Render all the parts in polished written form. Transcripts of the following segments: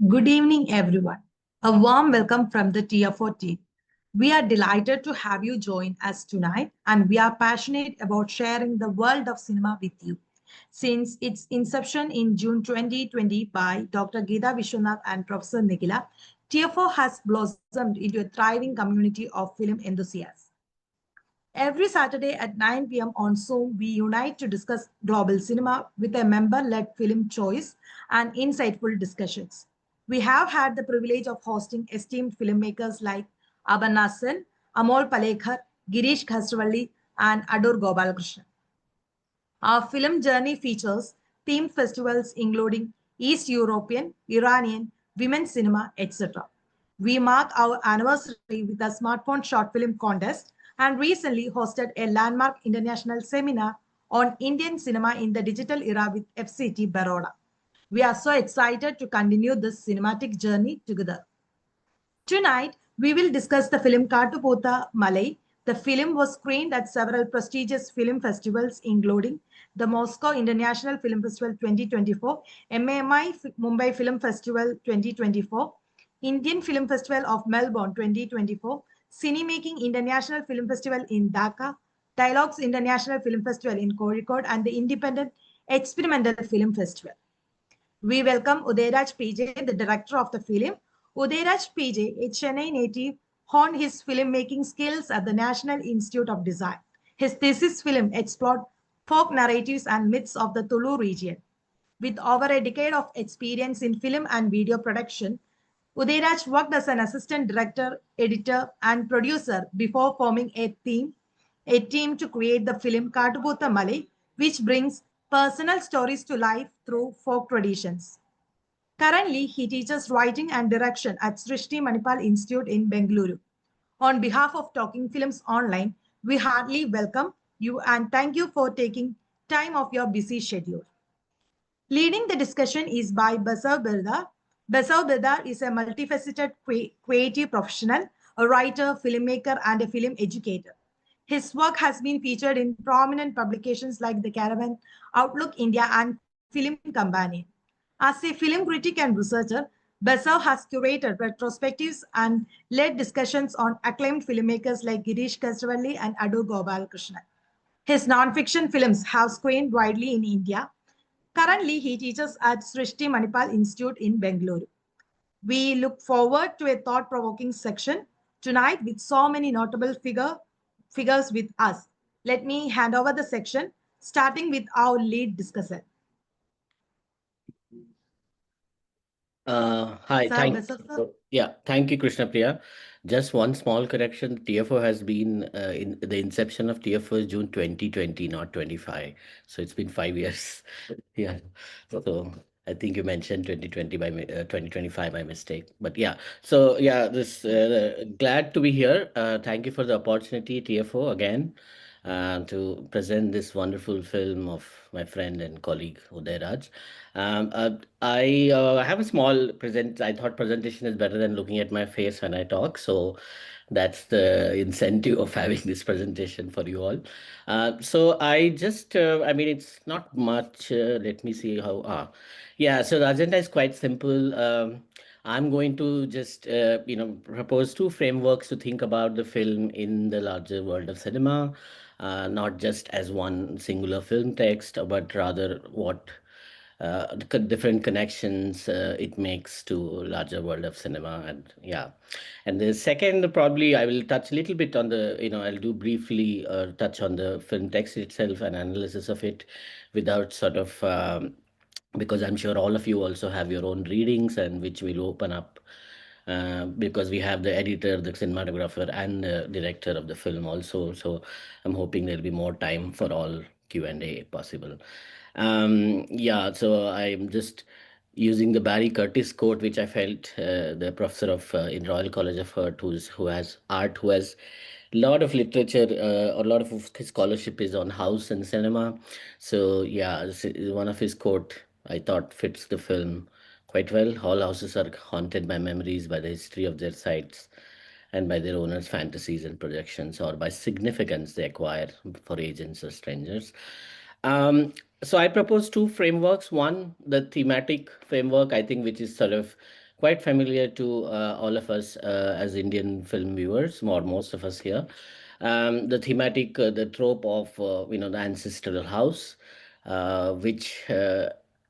Good evening, everyone. A warm welcome from the Tier 4 team. We are delighted to have you join us tonight, and we are passionate about sharing the world of cinema with you. Since its inception in June 2020 by Dr. Geeta Vishwanath and Professor Nikila, Tier 4 has blossomed into a thriving community of film enthusiasts. Every Saturday at 9 p.m. on Zoom, we unite to discuss global cinema with a member led film choice and insightful discussions. We have had the privilege of hosting esteemed filmmakers like Abanna Sen, Amol Palekar, Girish Khasravalli, and Adur Gopalakrishnan. Our film journey features themed festivals including East European, Iranian, women's cinema, etc. We mark our anniversary with a smartphone short film contest and recently hosted a landmark international seminar on Indian cinema in the digital era with FCT Baroda. We are so excited to continue this cinematic journey together. Tonight, we will discuss the film Katu Pootha Malay. The film was screened at several prestigious film festivals, including the Moscow International Film Festival 2024, MAMI Mumbai Film Festival 2024, Indian Film Festival of Melbourne 2024, Cinemaking International Film Festival in Dhaka, Dialogues International Film Festival in Kozhikode, and the Independent Experimental Film Festival. We welcome Udayraj P, the director of the film. Udayraj P, a Chennai native, honed his filmmaking skills at the National Institute of Design. His thesis film explored folk narratives and myths of the Tulu region. With over a decade of experience in film and video production, Udayraj worked as an assistant director, editor, and producer before forming a team to create the film Katu Pootha Malay, which brings personal stories to life through folk traditions. Currently, he teaches writing and direction at Srishti Manipal Institute in Bengaluru. On behalf of Talking Films Online, we heartily welcome you and thank you for taking time off your busy schedule. Leading the discussion is by Basav Biradar. Basav Biradar is a multifaceted creative professional, a writer, filmmaker, and a film educator. His work has been featured in prominent publications like The Caravan, Outlook India, and Film Companion. As a film critic and researcher, Basav has curated retrospectives and led discussions on acclaimed filmmakers like Girish Khasravalli and Adur Gopalakrishnan. His non-fiction films have screened widely in India. Currently, he teaches at Srishti Manipal Institute in Bengaluru. We look forward to a thought-provoking section tonight with so many notable figures with us. Let me hand over the section, starting with our lead discussant. Hi, thank you, Krishna Priya. Just one small correction. TFO has been in the inception of TFO is June 2020, not 25. So it's been 5 years. Yeah. So I think you mentioned 2020 by 2025 by mistake. But yeah. So yeah, this glad to be here. Thank you for the opportunity, TFO, again. To present this wonderful film of my friend and colleague Udayraj. I have a small present. I thought presentation is better than looking at my face when I talk. So that's the incentive of having this presentation for you all. So I just, I mean, it's not much. Let me see how. Yeah. So the agenda is quite simple. I'm going to just, propose two frameworks to think about the film in the larger world of cinema, not just as one singular film text, but rather what different connections it makes to larger world of cinema. And yeah, and the second, probably I will touch a little bit on the, I'll do briefly touch on the film text itself and analysis of it without sort of because I'm sure all of you also have your own readings and which will open up because we have the editor, the cinematographer, and the director of the film also. So I'm hoping there'll be more time for all Q&A possible. Yeah, so I'm just using the Barry Curtis quote, which I felt the professor of in Royal College of Art, who has a lot of literature, a lot of his scholarship is on house and cinema. So yeah, one of his quote I thought fits the film quite well. All houses are haunted by memories, by the history of their sites, and by their owners' fantasies and projections, or by significance they acquire for agents or strangers. Um, so I propose two frameworks. One, the thematic framework, I think, which is sort of quite familiar to all of us as Indian film viewers, or most of us here. The thematic, the trope of the ancestral house, which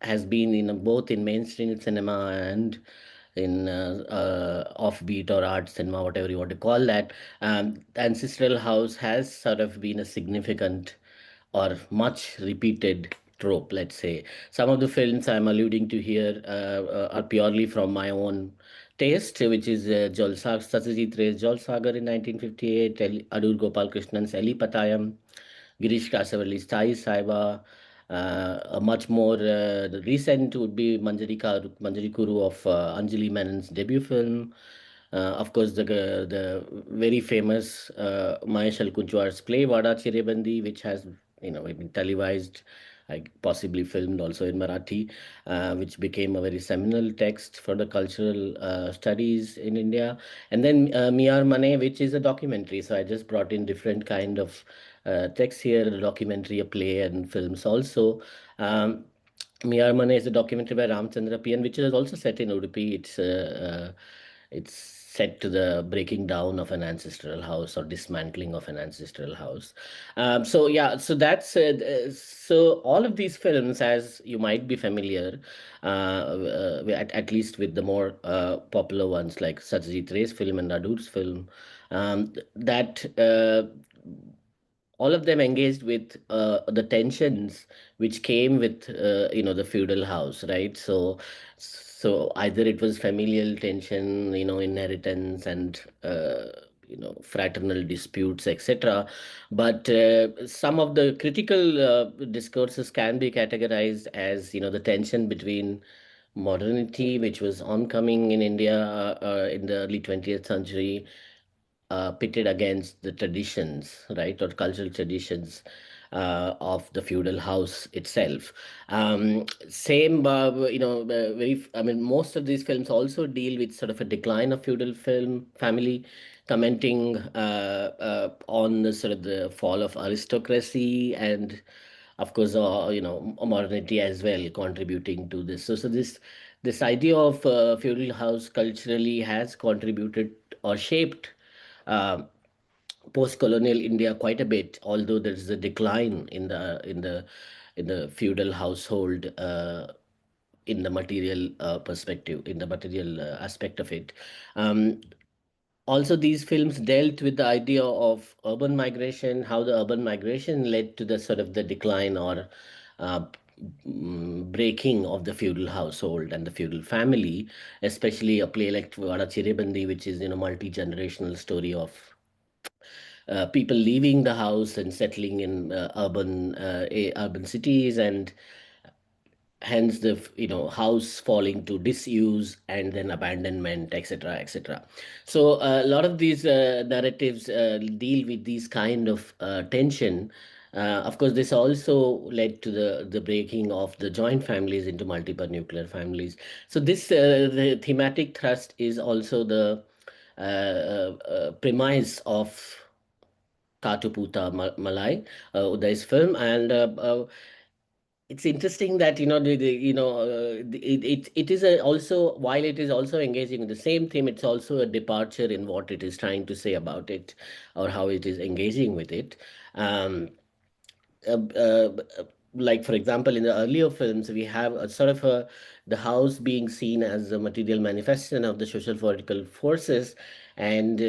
has been in both in mainstream cinema and in offbeat or art cinema, whatever you want to call that. The ancestral house has sort of been a significant or much repeated trope, let's say. Some of the films I'm alluding to here are purely from my own taste, which is Satyajit Ray's Jal Sagar in 1958, Adur Gopal Krishnan's Eli Patayam, Girish Kasavali's Thai Saiba. A much more recent would be Manjari Kuru of Anjali Menon's debut film. Of course, the very famous Mahesh Alkunchwar's play Vada Chirebandi, which has been televised, possibly filmed also in Marathi, which became a very seminal text for the cultural studies in India. And then Miyar Mane, which is a documentary. So I just brought in different kind of text here, a documentary, a play, and films also. Um, Miyar Mane is a documentary by Ramchandra P, and which is also set in Udupi. It's set to the breaking down of an ancestral house or dismantling of an ancestral house. So yeah, so that's so all of these films, as you might be familiar, at least with the more popular ones like Satyajit Ray's film and Adur's film, that all of them engaged with the tensions which came with the feudal house, right? So either it was familial tension, inheritance and fraternal disputes, etc. But some of the critical discourses can be categorized as the tension between modernity, which was oncoming in India in the early 20th century, pitted against the traditions, right, or cultural traditions of the feudal house itself. Same, I mean, most of these films also deal with sort of a decline of feudal film family, commenting on the sort of the fall of aristocracy and of course modernity as well contributing to this. So this idea of feudal house culturally has contributed or shaped uh, post-colonial India quite a bit, although there's a decline in the feudal household in the material perspective, in the material aspect of it. Um, Also, these films dealt with the idea of urban migration, how the urban migration led to the sort of the decline or uh, breaking of the feudal household and the feudal family, especially a play like Vada Chirebandi, which is multi-generational story of people leaving the house and settling in urban cities, and hence the house falling to disuse and then abandonment, etc., etc. So a lot of these narratives deal with these kind of tension. Of course, this also led to the breaking of the joint families into multiple nuclear families. So this the thematic thrust is also the premise of Katu Pootha Malay, Uday's film, and it's interesting that it is also, while it is also engaging in the same theme, it's also a departure in what it is trying to say about it or how it is engaging with it. Um, uh, uh, like for example in the earlier films we have a sort of the house being seen as a material manifestation of the social political forces, and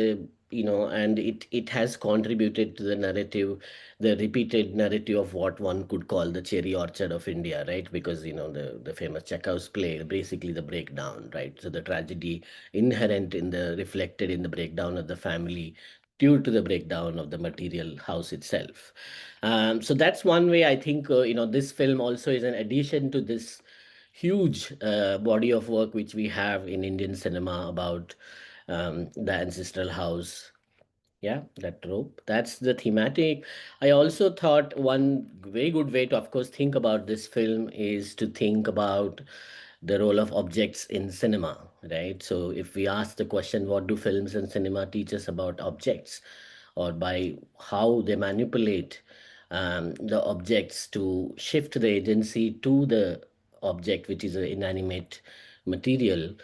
and it has contributed to the narrative, the repeated narrative of what one could call the cherry orchard of India, right? Because the famous Chekhov's play, basically the breakdown, right? So the tragedy inherent in the reflected in the breakdown of the family due to the breakdown of the material house itself. So that's one way I think this film also is an addition to this huge body of work which we have in Indian cinema about the ancestral house. Yeah, that trope. That's the thematic. I also thought one very good way to, of course, think about this film is to think about the role of objects in cinema, right? So if we ask the question, what do films and cinema teach us about objects, or by how they manipulate the objects to shift the agency to the object, which is an inanimate material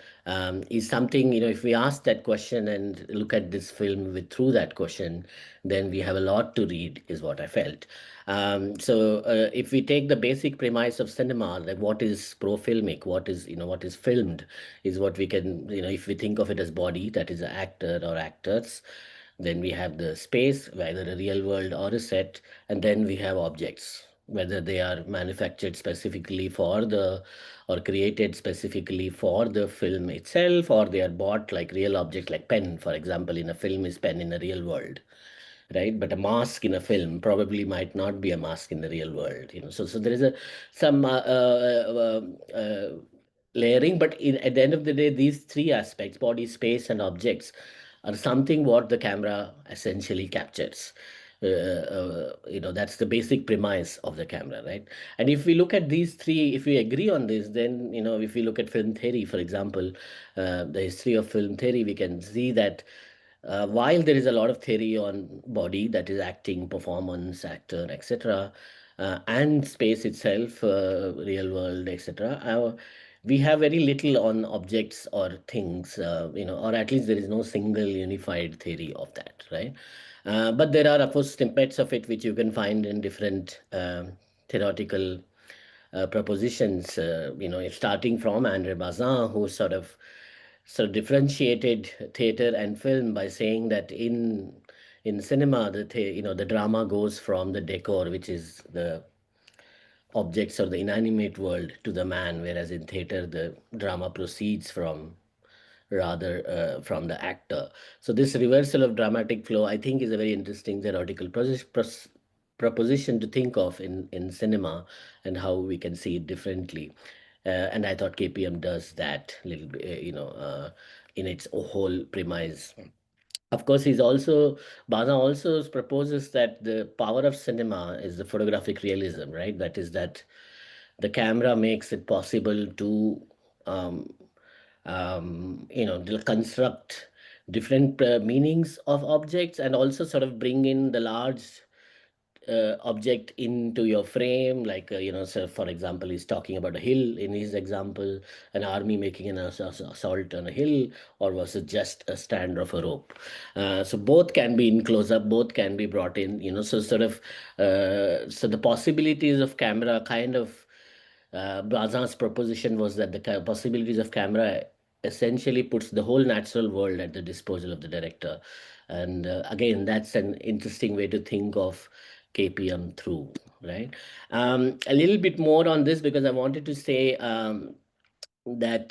is something, if we ask that question and look at this film with through that question, then we have a lot to read, is what I felt. So if we take the basic premise of cinema, like what is pro-filmic, what is filmed, is what we can, if we think of it as body, that is an actor or actors, then we have the space, whether a real world or a set, and then we have objects, whether they are manufactured specifically for the or created specifically for the film itself, or they are bought like real objects, like pen, for example, in a film is pen in a real world, right? But a mask in a film probably might not be a mask in the real world, so there is a some layering, but at the end of the day, these three aspects, body, space, and objects, are something what the camera essentially captures. That's the basic premise of the camera, right? And if we look at these three, if we agree on this, then if we look at film theory, for example, the history of film theory, we can see that while there is a lot of theory on body, that is acting, performance, actor, etc., and space itself, real world, etc., we have very little on objects or things, or at least there is no single unified theory of that, right? But there are, of course, snippets of it which you can find in different theoretical propositions, starting from Andre Bazin, who sort of differentiated theater and film by saying that in cinema, the drama goes from the decor, which is the objects or the inanimate world, to the man, whereas in theater the drama proceeds from the actor. So this reversal of dramatic flow, I think, is a very interesting theoretical proposition to think of in cinema, and how we can see it differently. And I thought KPM does that little bit, in its whole premise. Of course, Baza also proposes that the power of cinema is the photographic realism, right? That is that the camera makes it possible to um, to construct different meanings of objects, and also sort of bring in the large object into your frame, like so for example, he's talking about a hill in his example, an army making an assault on a hill, or was it just a stand of a rope. So both can be in close up, both can be brought in, so sort of so the possibilities of camera kind of Bazan's proposition was that the possibilities of camera essentially puts the whole natural world at the disposal of the director. And again, that's an interesting way to think of KPM through, right? A little bit more on this, because I wanted to say that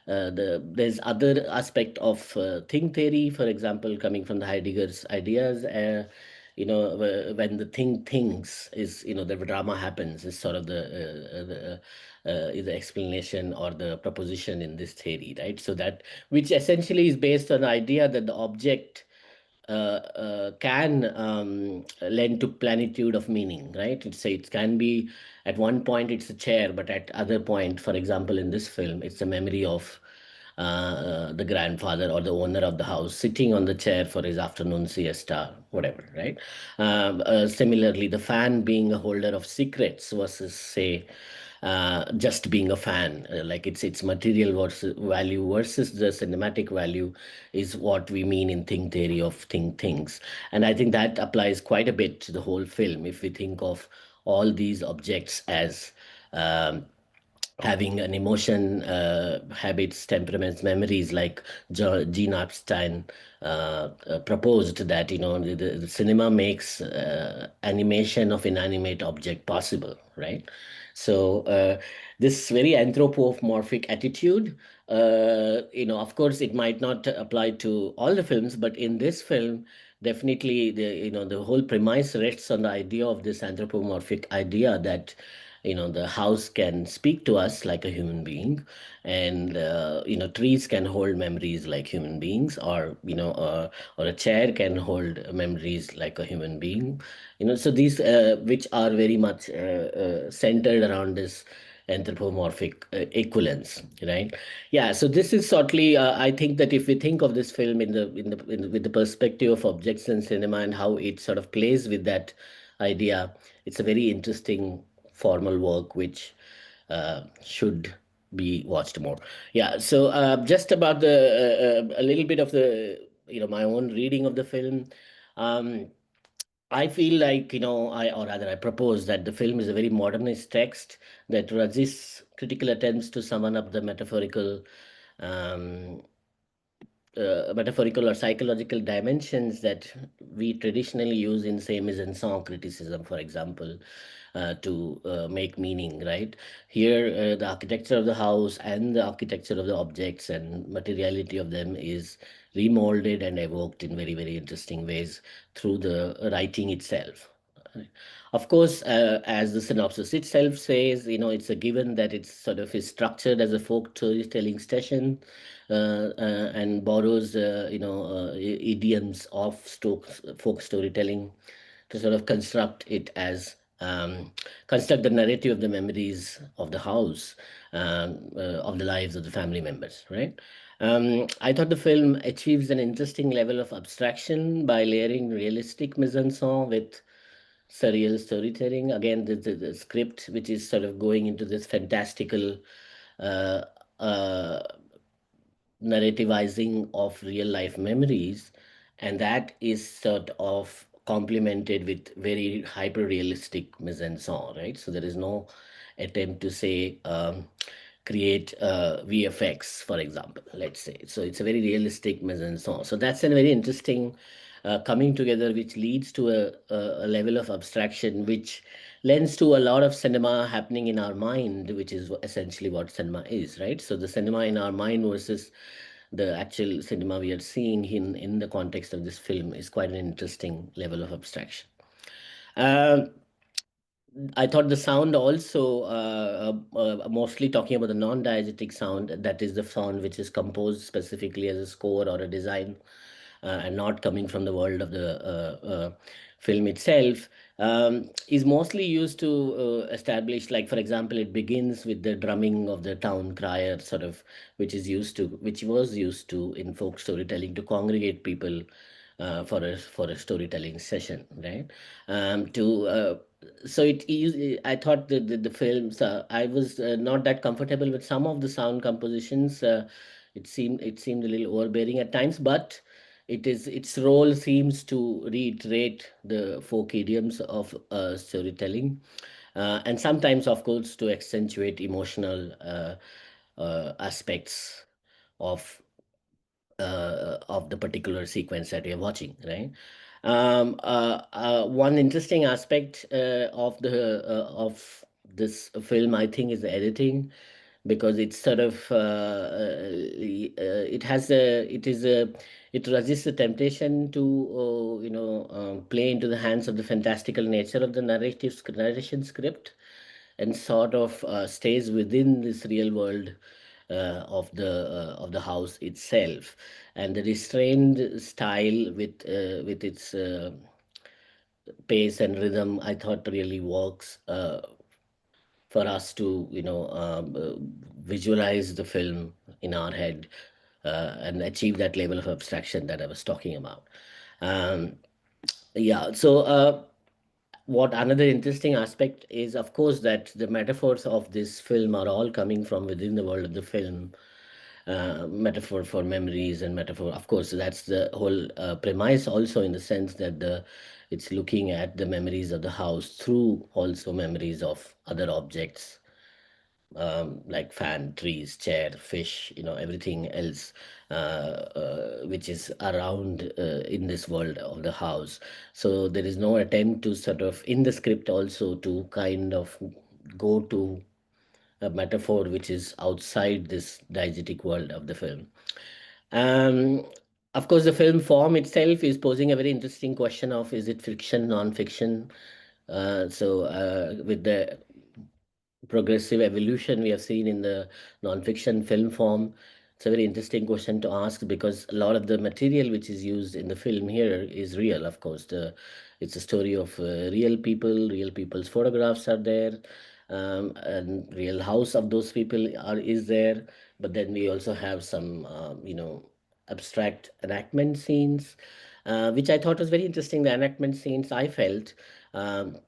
there's other aspect of thing theory, for example, coming from the Heidegger's ideas. When the thing thinks, is the drama happens, is sort of the explanation or the proposition in this theory, right? So that, which essentially is based on the idea that the object can lend to plenitude of meaning, right? It can be, at one point it's a chair, but at other point, for example, in this film, it's a memory of the grandfather or the owner of the house sitting on the chair for his afternoon siesta, whatever, right? Similarly, the fan being a holder of secrets versus, say, just being a fan, like its material versus value versus the cinematic value, is what we mean in thing theory of things. And I think that applies quite a bit to the whole film, if we think of all these objects as um, having an emotion, habits, temperaments, memories, like Gene Epstein proposed that the cinema makes animation of inanimate object possible, right? So this very anthropomorphic attitude, of course, it might not apply to all the films, but in this film, definitely the whole premise rests on the idea of this anthropomorphic idea that the house can speak to us like a human being, and trees can hold memories like human beings, or a chair can hold memories like a human being, so these which are very much centered around this anthropomorphic equivalence, right? Yeah, so this is certainly, I think that if we think of this film with the perspective of objects in cinema and how it sort of plays with that idea, it's a very interesting formal work which should be watched more. Yeah. So just about the a little bit of the my own reading of the film. Um, I feel like, or rather, I propose that the film is a very modernist text that resists critical attempts to summon up the um, metaphorical or psychological dimensions that we traditionally use in, say, mise-en-scène criticism, for example, to make meaning, right? Here, the architecture of the house and the architecture of the objects and materiality of them is remolded and evoked in very, very interesting ways through the writing itself. Of course, as the synopsis itself says, it's a given that it's sort of is structured as a folk storytelling session, and borrows, idioms of folk storytelling to sort of construct the narrative of the memories of the house, of the lives of the family members, right? I thought the film achieves an interesting level of abstraction by layering realistic mise-en-scène with surreal storytelling. Again, the script, which is sort of going into this fantastical uh, uh, narrativizing of real life memories, and that is sort of complemented with very hyper realistic mise-en-scène, right? So there is no attempt to say create VFX, for example, let's say. So it's a very realistic mise-en-scène. So that's a very interesting coming together, which leads to a level of abstraction, which lends to a lot of cinema happening in our mind, which is essentially what cinema is, right? So the cinema in our mind versus the actual cinema we are seeing in the context of this film is quite an interesting level of abstraction. Um I thought the sound also, mostly talking about the non-diegetic sound, that is the sound which is composed specifically as a score or a design, and not coming from the world of the film itself, is mostly used to establish, like, for example, it begins with the drumming of the town crier, sort of, which was used to in folk storytelling to congregate people for a storytelling session, right? To So it is. I thought the films. I was not that comfortable with some of the sound compositions. It seemed a little overbearing at times, but its role seems to reiterate the folk idioms of storytelling, and sometimes, of course, to accentuate emotional aspects of of the particular sequence that you're watching, right? One interesting aspect of this film, I think, is the editing, because it's sort of it has a it is a it resists the temptation to play into the hands of the fantastical nature of the narration script, and sort of stays within this real world of the house itself, and the restrained style with its pace and rhythm, I thought, really works for us to visualize the film in our head, and achieve that level of abstraction that I was talking about. Um, yeah, so what another interesting aspect is, of course, that the metaphors of this film are all coming from within the world of the film. Metaphor for memories, and metaphor, of course, that's the whole premise, also, in the sense that the it's looking at the memories of the house through also memories of other objects, like fan, trees, chair, fish, everything else which is around in this world of the house. So there is no attempt to sort of, in the script also, to kind of go to a metaphor which is outside this diegetic world of the film. Um, of course, the film form itself is posing a very interesting question of, is it fiction, non-fiction? With the progressive evolution we have seen in the non-fiction film form, it's a very interesting question to ask, because a lot of the material which is used in the film here is real. Of course, it's a story of real people. Real people's photographs are there, and real house of those people is there. But then we also have some, abstract enactment scenes, which I thought was very interesting. The enactment scenes, I felt. Um,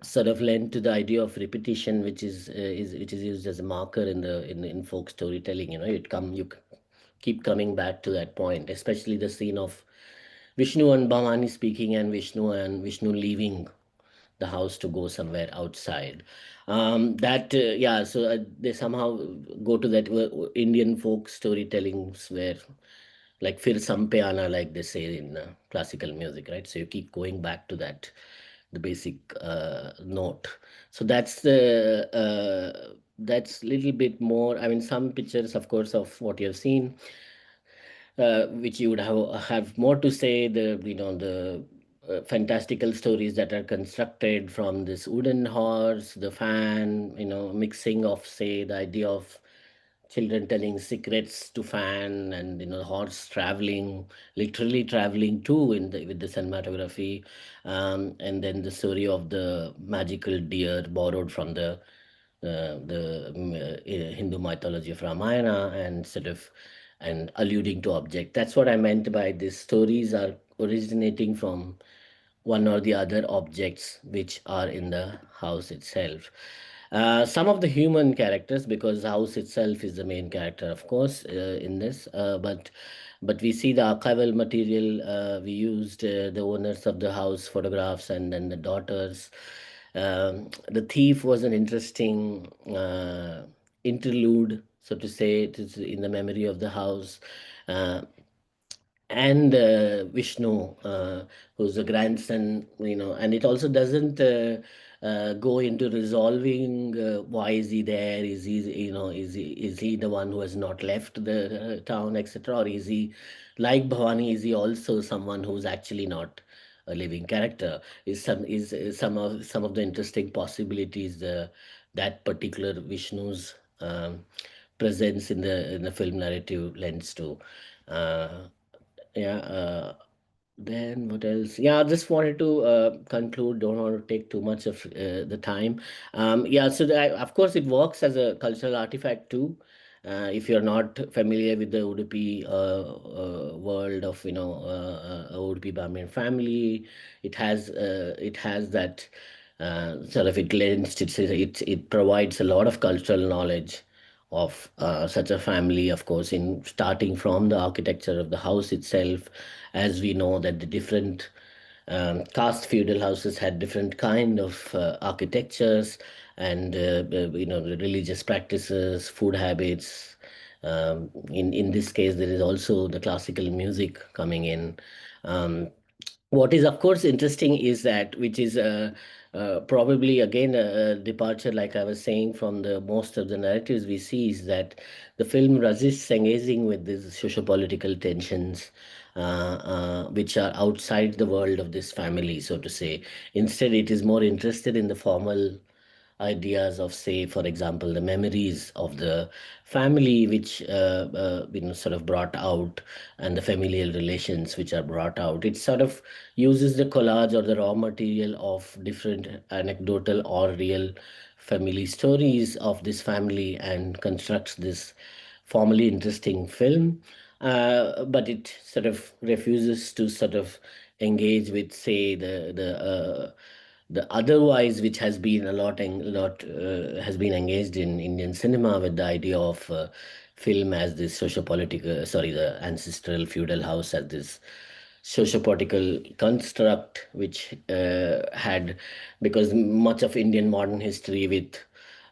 sort of lend to the idea of repetition, which is which is used as a marker in the in folk storytelling. You know, keep coming back to that point, especially the scene of Vishnu and Bhavani speaking, and Vishnu leaving the house to go somewhere outside. That yeah, so they somehow go to that Indian folk storytellings where like fir sampe aana, like they say in classical music, right? So you keep going back to that, the basic note. So that's little bit more. I mean, some pictures, of course, of what you have seen, which you would have more to say. The the fantastical stories that are constructed from this wooden horse, the fan, mixing of, say, the idea of children telling secrets to fan, and horse traveling, literally traveling too in the with the cinematography, and then the story of the magical deer borrowed from the Hindu mythology of Ramayana, and sort of and alluding to object. That's what I meant by these stories are originating from one or the other objects which are in the house itself. Some of the human characters, because the house itself is the main character, of course, in this. But we see the archival material. We used the owners of the house photographs, and then the daughters. The thief was an interesting interlude, so to say, it is in the memory of the house. Uh, and Vishnu, who's a grandson, and it also doesn't go into resolving why is he there? Is he the one who has not left the town, etc., or is he like Bhavani? Is he also someone who's actually not a living character? Is some of the interesting possibilities that particular Vishnu's presence in the film narrative lends to. Uh, yeah. Then what else? Yeah, I just wanted to conclude. Don't want to take too much of the time. Yeah, so of course it works as a cultural artifact too. If you're not familiar with the Udupi world of Udupi Brahmin family, it has that sort of, it lends it provides a lot of cultural knowledge of such a family, of course, in starting from the architecture of the house itself. As we know that the different caste feudal houses had different kind of architectures, and the religious practices, food habits. In this case, there is also the classical music coming in. What is, of course, interesting is that, which is probably again a departure, like I was saying, from the most of the narratives we see, is that the film resists engaging with these socio-political tensions, which are outside the world of this family, so to say. Instead, it is more interested in the formal ideas of, say, for example, the memories of the family, which sort of brought out, and the familial relations which are brought out. It sort of uses the collage or the raw material of different anecdotal or real family stories of this family, and constructs this formally interesting film. But it sort of refuses to sort of engage with, say, the otherwise, which has been has been engaged in Indian cinema, with the idea of film as this socio-political, sorry, the ancestral feudal house as this socio-political construct, which had, because much of Indian modern history with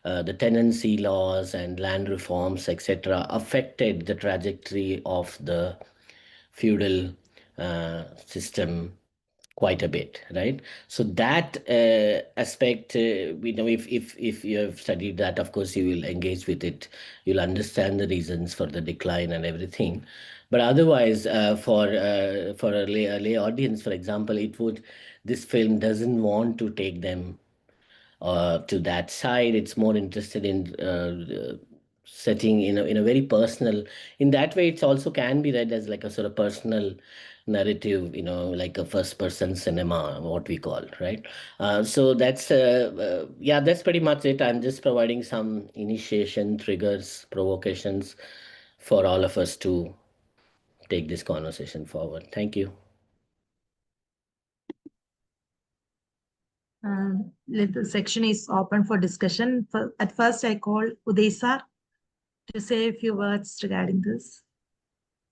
the tenancy laws and land reforms, etc., affected the trajectory of the feudal system quite a bit, right? So that aspect, if you have studied that, of course, you will engage with it. You'll understand the reasons for the decline and everything. But otherwise, for a lay audience, for example, this film doesn't want to take them to that side. It's more interested in setting in a very personal. In that way, it's also can be read as like a sort of personal narrative, like a first person cinema, what we call, right? So yeah, that's pretty much it. I'm just providing some initiation triggers, provocations for all of us to take this conversation forward. Thank you. Little section is open for discussion. At first, I call Uday sir to say a few words regarding this.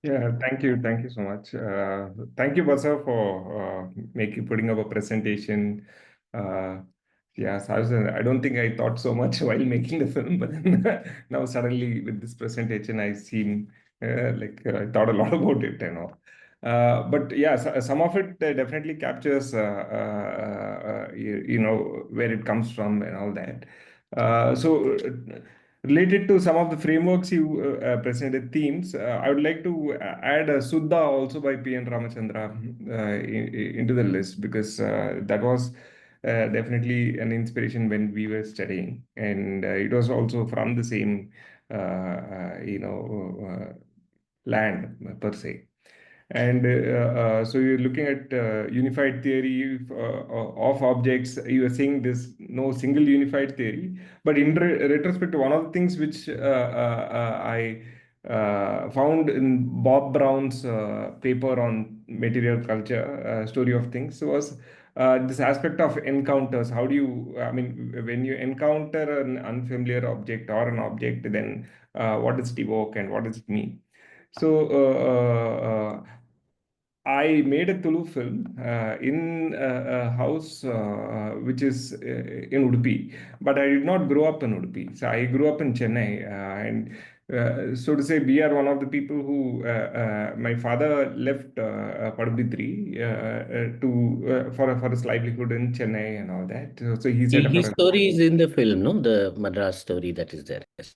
Yeah, thank you so much. Thank you, Basav, for making putting up a presentation. Uh, yeah, so I don't think I thought so much while making the film, but then now suddenly with this presentation, I seem like I thought a lot about it and all. But yeah, some of it definitely captures, you know, where it comes from and all that. Related to some of the frameworks you presented themes, I would like to add Suddha also by P.N. Ramachandra into the list because that was definitely an inspiration when we were studying, and it was also from the same, you know, land per se. And so you're looking at unified theory of objects. You are saying there's no single unified theory, but in retrospect, one of the things which I found in Bob Brown's paper on material culture, story of things, was this aspect of encounters. How do you, I mean, when you encounter an unfamiliar object or an object, then what does it evoke and what does it mean? So I made a Tulu film in a house which is in Udupi, but I did not grow up in Udupi. So I grew up in Chennai, and so to say, we are one of the people who my father left Padubidri for his livelihood in Chennai and all that. So he set up His a story is in the film, no? The Madras story that is there. Yes.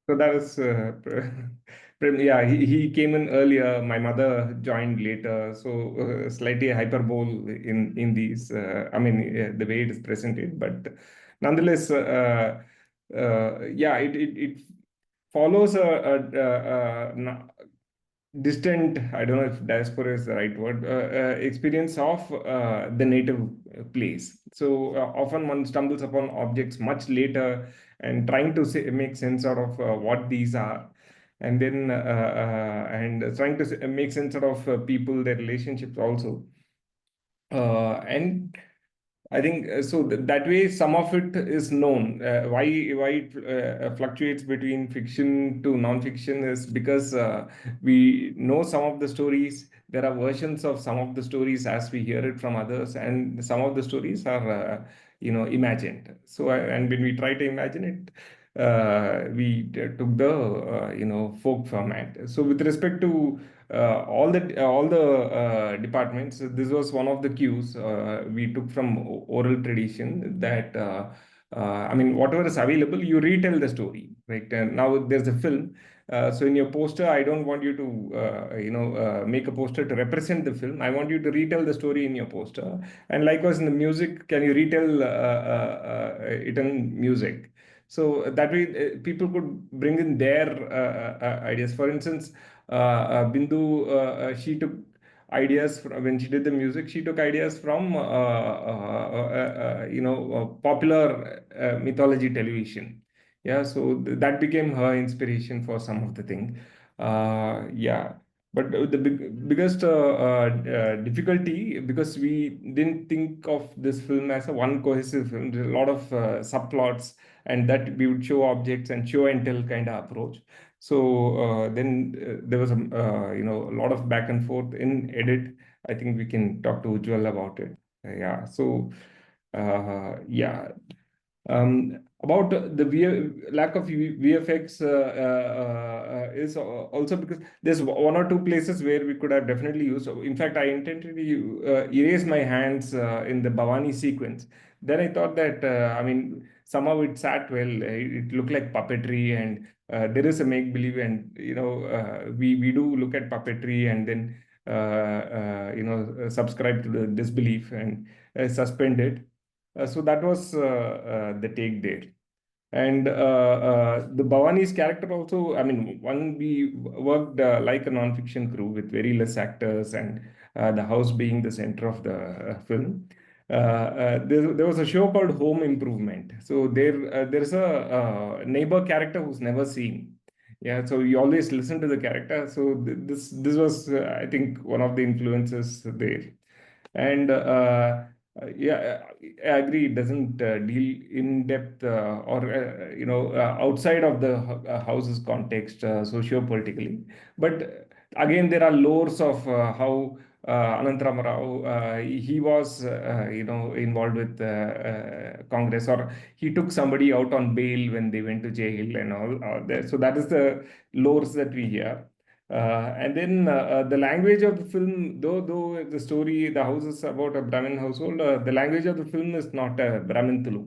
So that is, yeah, he came in earlier. My mother joined later. So slightly hyperbole in these, I mean, the way it is presented. But nonetheless, yeah, it follows distant, I don't know if diaspora is the right word, experience of the native place. So often one stumbles upon objects much later and trying to make sense out of what these are. And then and trying to make sense out of people, their relationships also. And I think so that way some of it is known. Why it fluctuates between fiction to non-fiction is because we know some of the stories. There are versions of some of the stories as we hear it from others, and some of the stories are you know, imagined. So and when we try to imagine it, we took the you know, folk format. So with respect to all the departments, this was one of the cues we took from oral tradition that I mean, whatever is available, you retell the story, right? And now there's a film. So in your poster, I don't want you to, you know, make a poster to represent the film. I want you to retell the story in your poster. And likewise in the music, can you retell it in music? So that way, people could bring in their ideas. For instance, Bindu, she took ideas from, when she did the music, she took ideas from you know, popular mythology television. Yeah, so that became her inspiration for some of the thing. Yeah, but the biggest difficulty, because we didn't think of this film as a one cohesive film. There's a lot of subplots, and that we would show objects and show and tell kind of approach. So then there was a you know, a lot of back and forth in edit. I think we can talk to Ujjwal about it. Yeah. So yeah. About the lack of VFX is also because there's one or two places where we could have definitely used. So in fact, I intentionally erased my hands in the Bhavani sequence. Then I thought that I mean, somehow it sat well. It looked like puppetry, and there is a make believe, and you know, we do look at puppetry and then you know, subscribe to the disbelief and suspend it. So that was the take there. And the Bhavani's character also, I mean, one, we worked like a non-fiction crew with very less actors, and the house being the center of the film. There was a show called Home Improvement. So there's a neighbor character who's never seen. Yeah, so you always listen to the character. So this was, I think, one of the influences there. And Yeah, I agree. It doesn't deal in depth or outside of the house's context socio-politically. But again, there are lores of how Anantara Rao he was involved with Congress, or he took somebody out on bail when they went to jail and all that. So that is the lores that we hear. And then the language of the film, though the story, the house is about a Brahmin household, the language of the film is not Brahmin Tulu.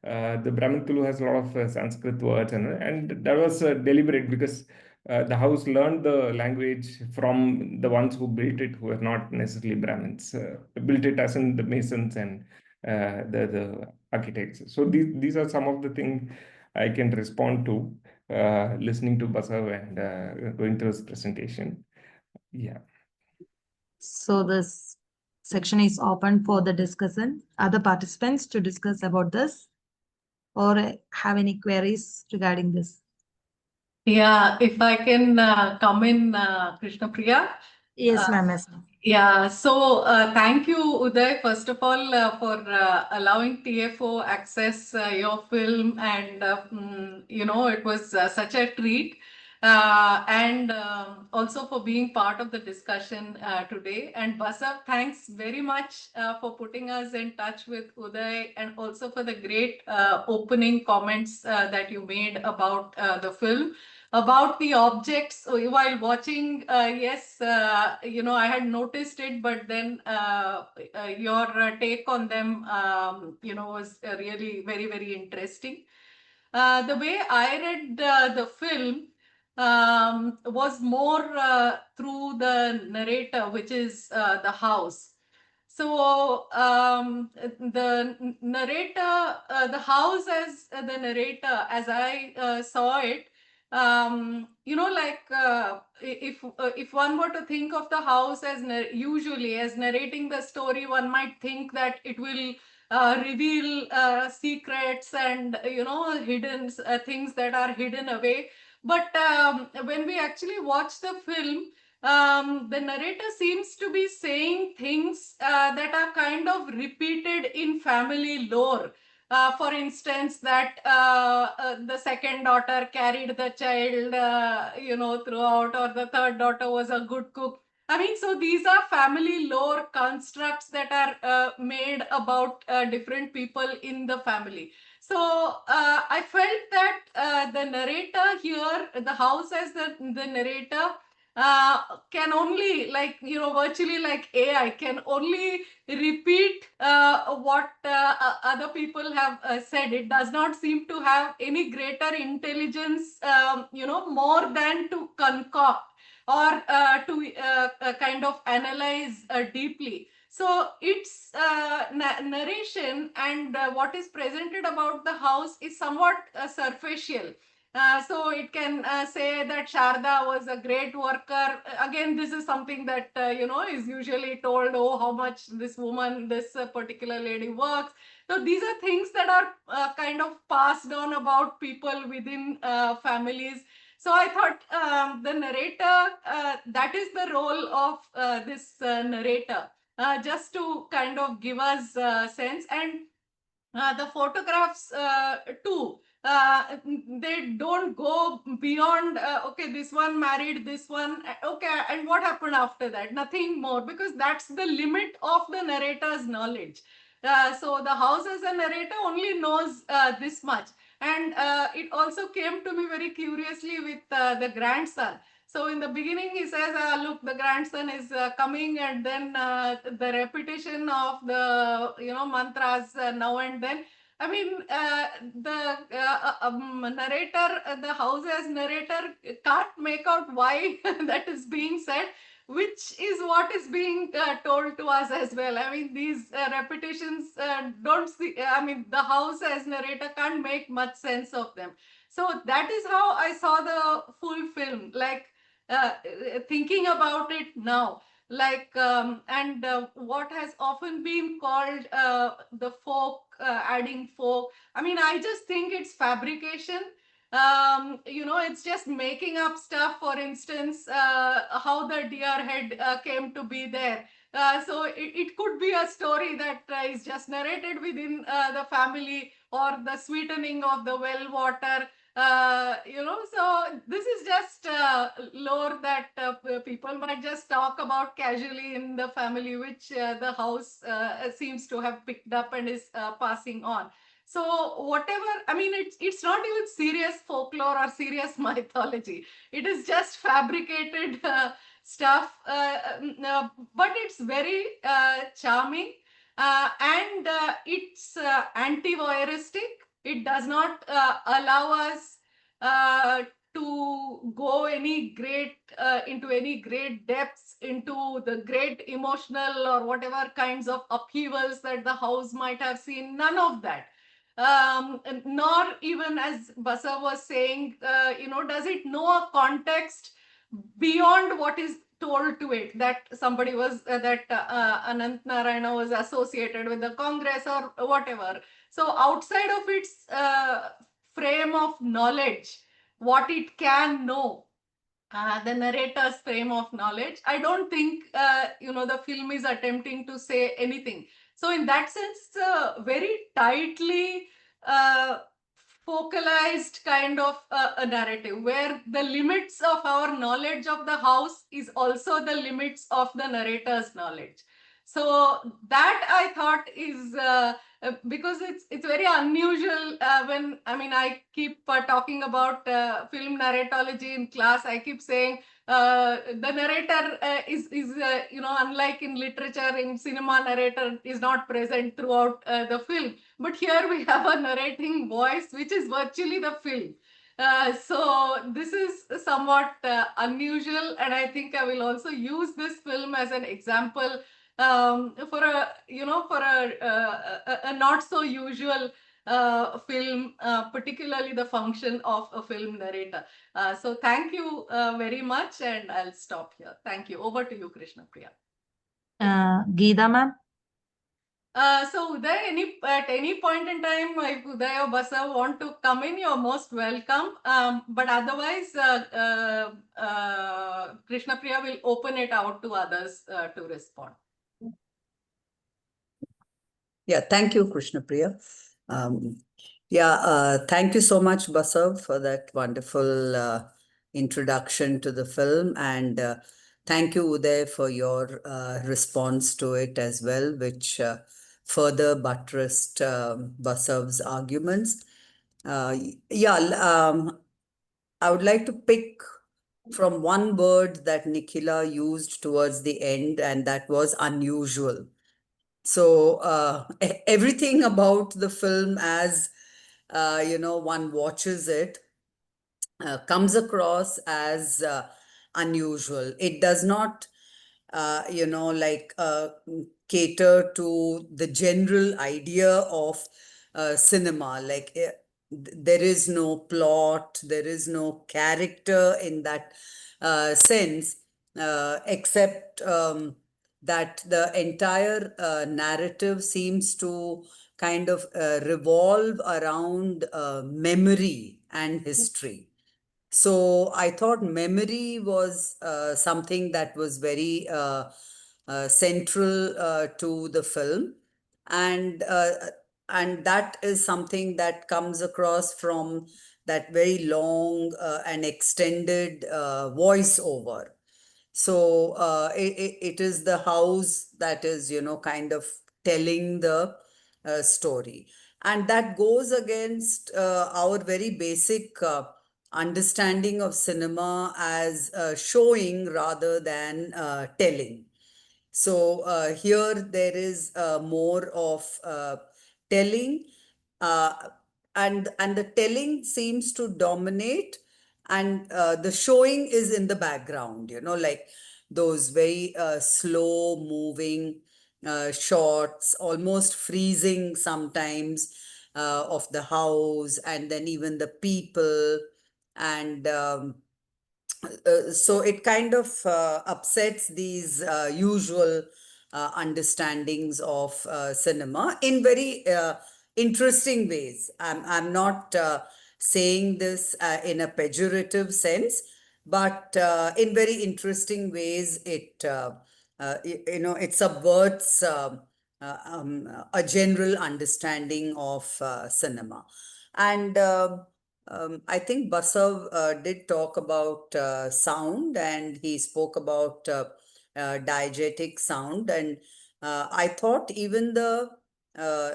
The Brahmin Tulu has a lot of Sanskrit words, and that was deliberate because the house learned the language from the ones who built it, who were not necessarily Brahmins. Built it as in the masons and the architects. So these are some of the things I can respond to listening to Basav and going through his presentation. Yeah. So this section is open for the discussion. Other participants to discuss about this or have any queries regarding this? Yeah, if I can come in, Krishna Priya. Yes, ma'am. Yes, ma'am. Yeah, so thank you, Uday, first of all, for allowing TFO access your film, and it was such a treat. And also for being part of the discussion today. And Basav, thanks very much for putting us in touch with Uday, and also for the great opening comments that you made about the film. About the objects while watching, yes, I had noticed it, but then your take on them, was really very, very interesting. The way I read the film was more through the narrator, which is the house. So the narrator, the house as the narrator, as I saw it, if one were to think of the house as usually as narrating the story, one might think that it will reveal secrets and hidden things that are hidden away. But when we actually watch the film, the narrator seems to be saying things that are kind of repeated in family lore. For instance, that the second daughter carried the child, throughout, or the third daughter was a good cook. I mean, so these are family lore constructs that are made about different people in the family. So I felt that the narrator here, the house as the narrator, can only, virtually like AI, can only repeat what other people have said. It does not seem to have any greater intelligence, more than to concoct or to kind of analyze deeply. So its narration and what is presented about the house is somewhat superficial. So it can say that Sharda was a great worker. Again, this is something that is usually told. Oh, how much this woman, this particular lady works. So these are things that are kind of passed on about people within families. So I thought the narrator, that is the role of this narrator, just to kind of give us sense. And the photographs too, they don't go beyond, okay, this one married this one, okay, and what happened after that? Nothing more, because that's the limit of the narrator's knowledge. So the house as a narrator only knows this much. And it also came to me very curiously with the grandson. So in the beginning, he says, look, the grandson is coming, and then the repetition of the mantras now and then. I mean, the narrator, the house as narrator can't make out why that is being said, which is what is being told to us as well. I mean, these repetitions don't see, I mean, the house as narrator can't make much sense of them. So that is how I saw the full film, like thinking about it now. And what has often been called the folk, adding folk. I mean, I just think it's fabrication. It's just making up stuff. For instance, how the deer head came to be there. So it could be a story that is just narrated within the family, or the sweetening of the well water. So this is just lore that people might just talk about casually in the family, which the house seems to have picked up and is passing on. So whatever, I mean, it's not even serious folklore or serious mythology. It is just fabricated stuff, but it's very charming, and it's anti-voyeuristic. It does not allow us uh, to go any great into any great depths into the great emotional or whatever kinds of upheavals that the house might have seen. None of that. Nor even, as Basav was saying, does it know a context beyond what is told to it, that somebody was that Anant Narayana was associated with the Congress or whatever. So outside of its frame of knowledge, what it can know, the narrator's frame of knowledge, I don't think the film is attempting to say anything. So in that sense, very tightly uh, focalized kind of a narrative, where the limits of our knowledge of the house is also the limits of the narrator's knowledge. So that I thought is because it's very unusual. When I mean, I keep talking about film narratology in class. I keep saying the narrator is unlike in literature, in cinema, narrator is not present throughout the film. But here we have a narrating voice, which is virtually the film. So this is somewhat unusual, and I think I will also use this film as an example for a not so usual film, particularly the function of a film narrator. So thank you very much, and I'll stop here. Thank you. Over to you, Krishna Priya. Geeta ma'am. So Uday, at any point in time, if Uday or Basav want to come in, you're most welcome. But otherwise, Krishna Priya will open it out to others to respond. Yeah, thank you, Krishna Priya. Thank you so much, Basav, for that wonderful introduction to the film. And thank you, Uday, for your response to it as well, which further buttressed Basav's arguments. I would like to pick from one word that Nikhila used towards the end, and that was unusual. So everything about the film, as one watches it, comes across as unusual. It does not, cater to the general idea of cinema. There is no plot, there is no character in that sense, except that the entire narrative seems to kind of revolve around memory and history. So I thought memory was something that was very central to the film, and that is something that comes across from that very long and extended voiceover. So it is the house that is, kind of telling the story. And that goes against our very basic understanding of cinema as showing rather than telling. So here there is more of telling, uh, and the telling seems to dominate, and the showing is in the background. Like those very slow moving shots, almost freezing sometimes, of the house, and then even the people, and so it kind of upsets these usual understandings of cinema in very interesting ways. I'm not saying this in a pejorative sense, but in very interesting ways, it it subverts a general understanding of cinema. And I think Basav did talk about sound, and he spoke about diegetic sound. And I thought even the uh,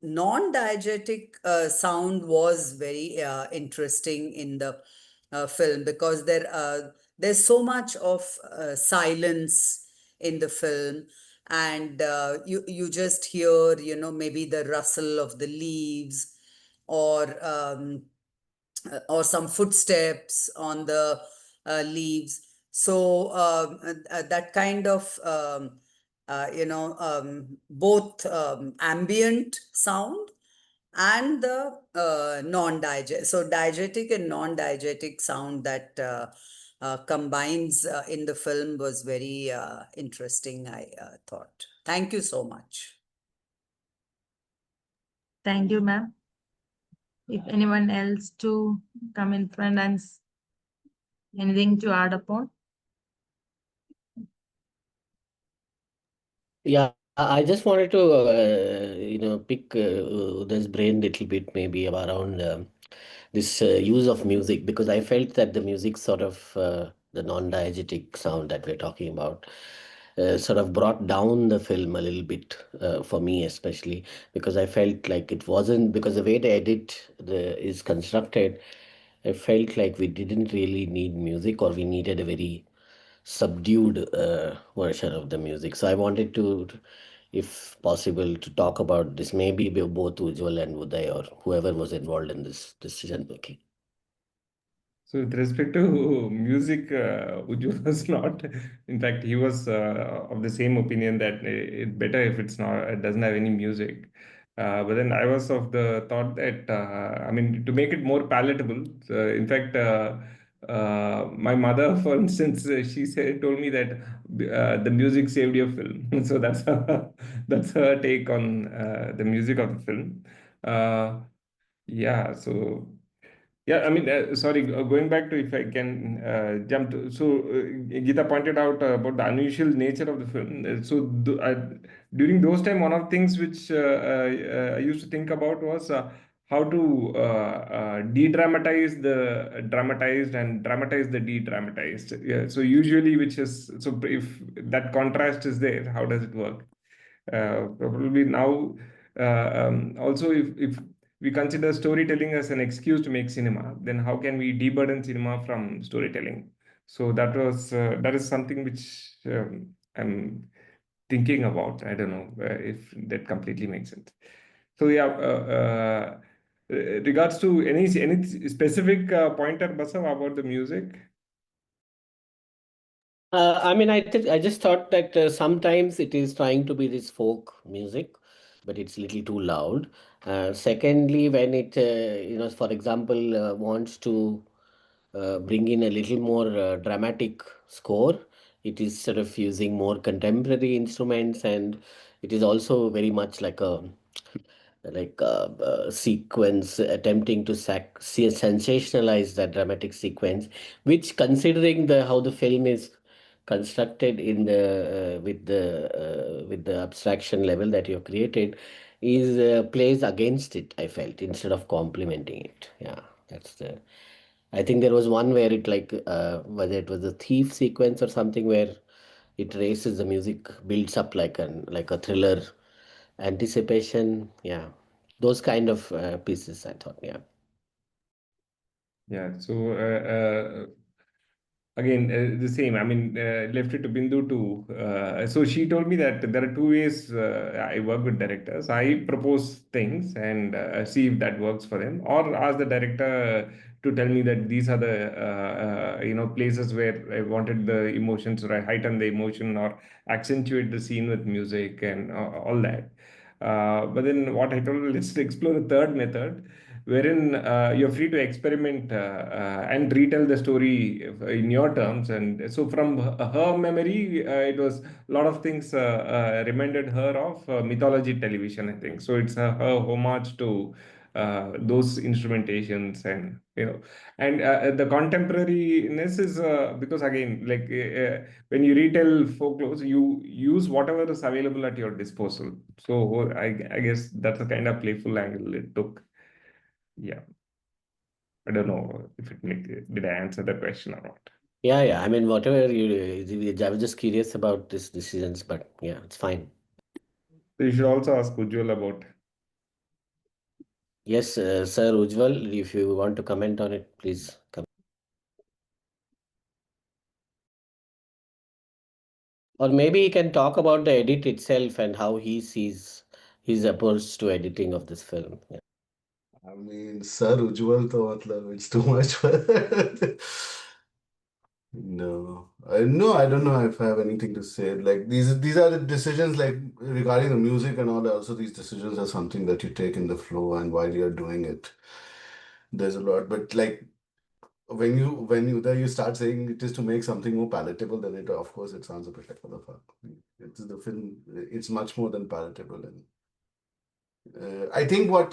non-diegetic sound was very interesting in the film, because there's so much of silence in the film, and you just hear, maybe the rustle of the leaves, or some footsteps on the leaves. So that kind of both ambient sound and the non-diegetic, so diegetic and non-diegetic sound that combines in the film was very interesting, I thought. Thank you so much. Thank you, ma'am. If anyone else to come in front and anything to add upon? Yeah, I just wanted to, pick this brain little bit, maybe around this use of music, because I felt that the music sort of the non-diegetic sound that we're talking about sort of brought down the film a little bit for me, especially because I felt like it wasn't, because the way the edit is constructed, I felt like we didn't really need music, or we needed a very subdued version of the music. So I wanted to, if possible, to talk about this, maybe both Ujjwal and Uday or whoever was involved in this decision making. So with respect to music, Ujjwal was not. In fact, he was of the same opinion that it better if it doesn't have any music. But then I was of the thought that I mean, to make it more palatable. In fact, my mother, for instance, told me that the music saved your film. So that's her take on the music of the film. Yeah. So. Yeah, I mean, sorry, going back to, if I can jump to, so Geeta pointed out about the unusual nature of the film. During those time, one of the things which I used to think about was how to de-dramatize the dramatized and dramatize the de-dramatized. Yeah, so usually, so if that contrast is there, how does it work? Probably now, also, if we consider storytelling as an excuse to make cinema, then how can we deburden cinema from storytelling? So that is something which I'm thinking about. I don't know if that completely makes sense. So yeah, regards to any specific pointer, Basav, about the music. I mean, I just thought that sometimes it is trying to be this folk music, but it's little too loud. Secondly, when it, for example, wants to bring in a little more dramatic score, it is sort of using more contemporary instruments, and it is also very much like a sequence attempting to sensationalize that dramatic sequence, which, considering the how the film is constructed in the with the abstraction level that you have created, is plays against it, I felt, instead of complementing it. Yeah, that's the I think there was one where it, like whether it was a thief sequence or something, where it races, the music builds up like a thriller anticipation. Yeah, those kind of pieces, I thought. Yeah. Yeah. So again, the same. I mean, left it to Bindu to. So she told me that there are two ways I work with directors. I propose things and see if that works for them, or ask the director to tell me that these are the places where I wanted the emotions, or I heighten the emotion, or accentuate the scene with music and all that. But then what I told her, let's explore the third method, wherein you're free to experiment and retell the story in your terms. And so, from her memory, it was a lot of things reminded her of mythology television, I think. So, it's her homage to those instrumentations, and and the contemporariness is because again, like when you retell folklore, you use whatever is available at your disposal. So I guess that's a kind of playful angle it took. Yeah, I don't know if did I answer the question or not. Yeah. I mean, whatever I was just curious about these decisions, but yeah, it's fine. So you should also ask Ujjwal about. Yes, Sir Ujjwal, if you want to comment on it, please come. Or maybe he can talk about the edit itself and how he sees his approach to editing of this film. Yeah. I mean, Sir Ujjwal to matlab, it's too much. No, no, I don't know if I have anything to say. Like these are the decisions like regarding the music and all. Also, these decisions are something that you take in the flow and while you're doing it. There's a lot, but like when you start saying it is to make something more palatable, then it of course it sounds a bit like what the fuck. It's the film. It's much more than palatable, and I think what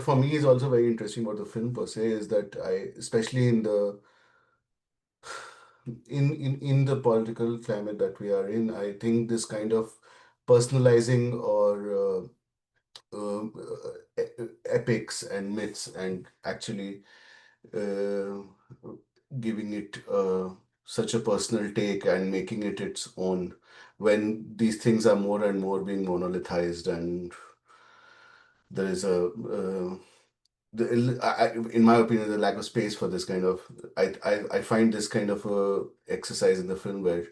for me is also very interesting about the film per se is that especially in the in the political climate that we are in, I think this kind of personalizing or epics and myths and actually uh, giving it such a personal take and making it its own when these things are more and more being monolithized and there is in my opinion, the lack of space for this kind of I find this kind of exercise in the film where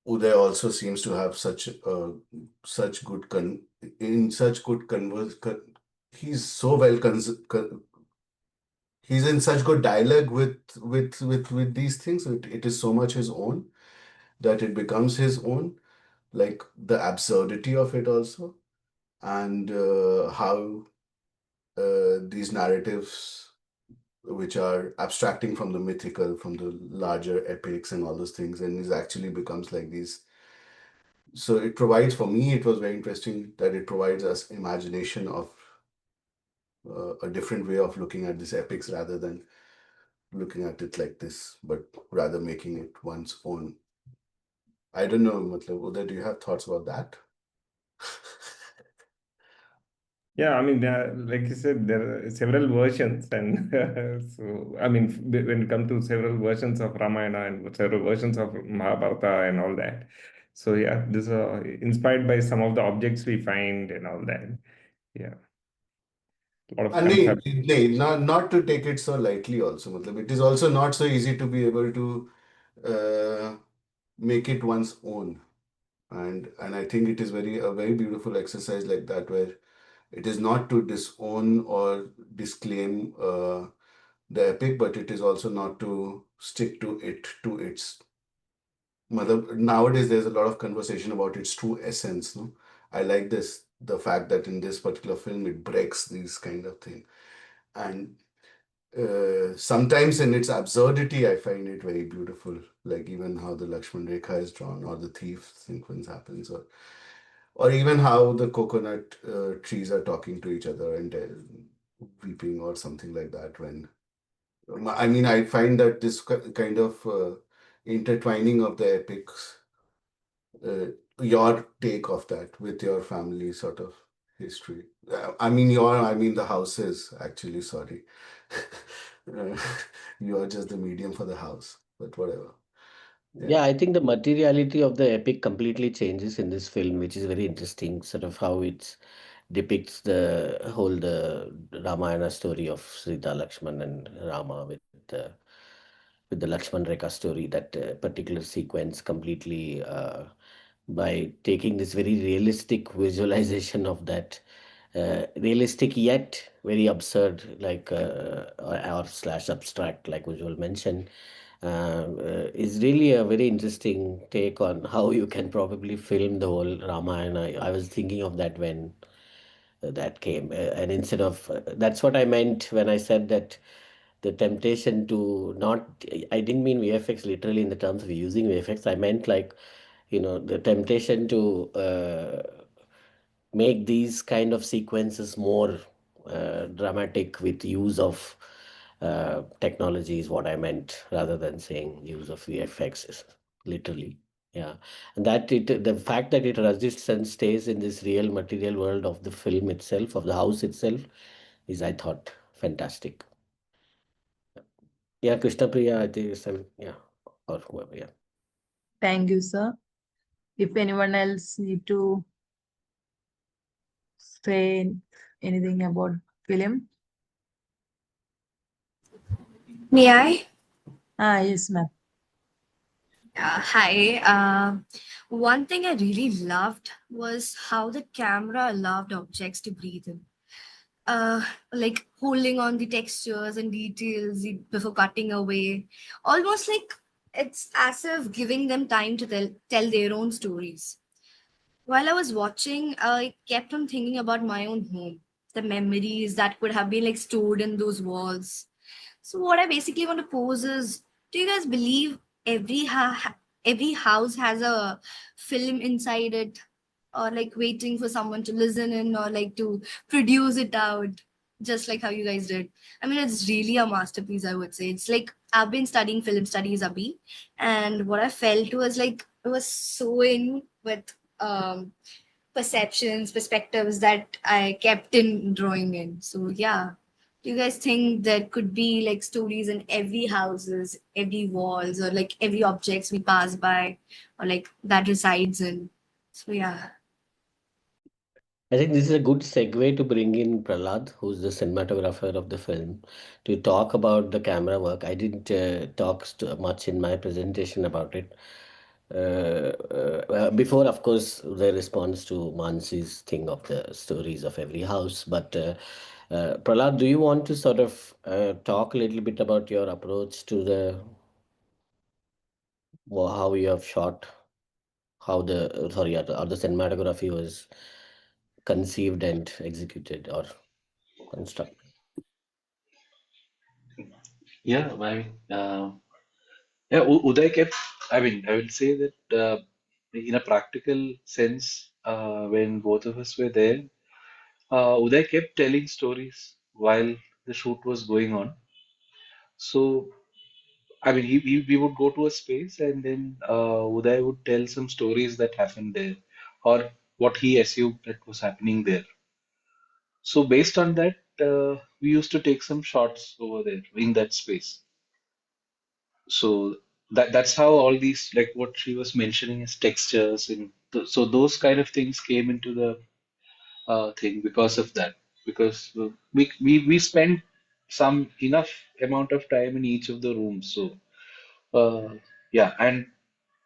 Uday also seems to have such good in such good he's so well he's in such good dialogue with these things. It is so much his own that it becomes his own, like the absurdity of it also, and how these narratives which are abstracting from the mythical, from the larger epics and all those things, and it actually becomes like these. So it provides, for me, it was very interesting that it provides us imagination of a different way of looking at these epics rather than looking at it like this, but rather making it one's own. I don't know, Matlab, Uday, do you have thoughts about that? Yeah, I mean, like you said, there are several versions, and so I mean, when it comes to several versions of Ramayana and several versions of Mahabharata and all that. So yeah, this inspired by some of the objects we find and all that. Yeah, a lot of concept. Not to take it so lightly also. Matlab, it is also not so easy to be able to uh, make it one's own. And I think it is a very beautiful exercise like that where it is not to disown or disclaim the epic, but it is also not to stick to its mother. Nowadays, there's a lot of conversation about its true essence. No, I like the fact that in this particular film it breaks these kind of thing, and sometimes in its absurdity, I find it very beautiful. Like even how the Lakshman Rekha is drawn, or the thief sequence happens, or even how the coconut trees are talking to each other and weeping or something like that. When I mean, I find that this kind of intertwining of the epics, uh, your take of that with your family sort of history. I mean the houses actually. Sorry, uh, you are just the medium for the house, but whatever. Yeah. Yeah, I think the materiality of the epic completely changes in this film, which is very interesting, sort of how it depicts the Ramayana story of Sita, Lakshman, and Rama with the Lakshman Rekha story, that particular sequence completely by taking this very realistic visualization of that, realistic yet very absurd, like or slash abstract, like Ujjwal mentioned, is really a very interesting take on how you can probably film the whole Ramayana. I was thinking of that when that came, and instead of that's what I meant when I said that the temptation to not, I didn't mean VFX literally in the terms of using VFX. I meant like, the temptation to make these kind of sequences more dramatic with use of technology is what I meant, rather than saying use of VFX is literally. Yeah, and that the fact that it resists and stays in this real material world of the film itself, of the house itself, is, I thought, fantastic. Yeah, Krishna Priya, I think, yeah, or whoever, yeah. Thank you, sir. If anyone else need to say anything about film? May I? Yes, ma'am. Hi. One thing I really loved was how the camera allowed objects to breathe in. Like holding on the textures and details before cutting away. Almost like it's as if giving them time to tell their own stories. While I was watching, I kept on thinking about my own home, the memories that could have been like stored in those walls. So what I basically want to pose is, do you guys believe every house has a film inside it, or like waiting for someone to listen in, or like to produce it out, just like how you guys did? I mean, it's really a masterpiece, I would say. It's like I've been studying film studies, Abhi, and what I felt was like it was so in with perceptions, perspectives that I kept in drawing in. So yeah. Do you guys think there could be like stories in every houses, every walls, or like every objects we pass by, or like that resides in? So yeah. I think this is a good segue to bring in Prahlad, who's the cinematographer of the film, to talk about the camera work. I didn't talk much in my presentation about it. Before, of course, the response to Mansi's thing of the stories of every house. But Prahlad, do you want to sort of talk a little bit about your approach to the how you have shot, how the sorry, how the cinematography was conceived and executed or constructed? Yeah, I mean, yeah, Uday kept, I mean, I will say that in a practical sense, when both of us were there, Uday kept telling stories while the shoot was going on. So, I mean, we would go to a space and then Uday would tell some stories that happened there or what he assumed that was happening there. So, based on that, we used to take some shots over there in that space. So that's how all these, like what she was mentioning, as textures and so those kind of things came into the thing because of that, because we spent some enough amount of time in each of the rooms. So uh, yeah, and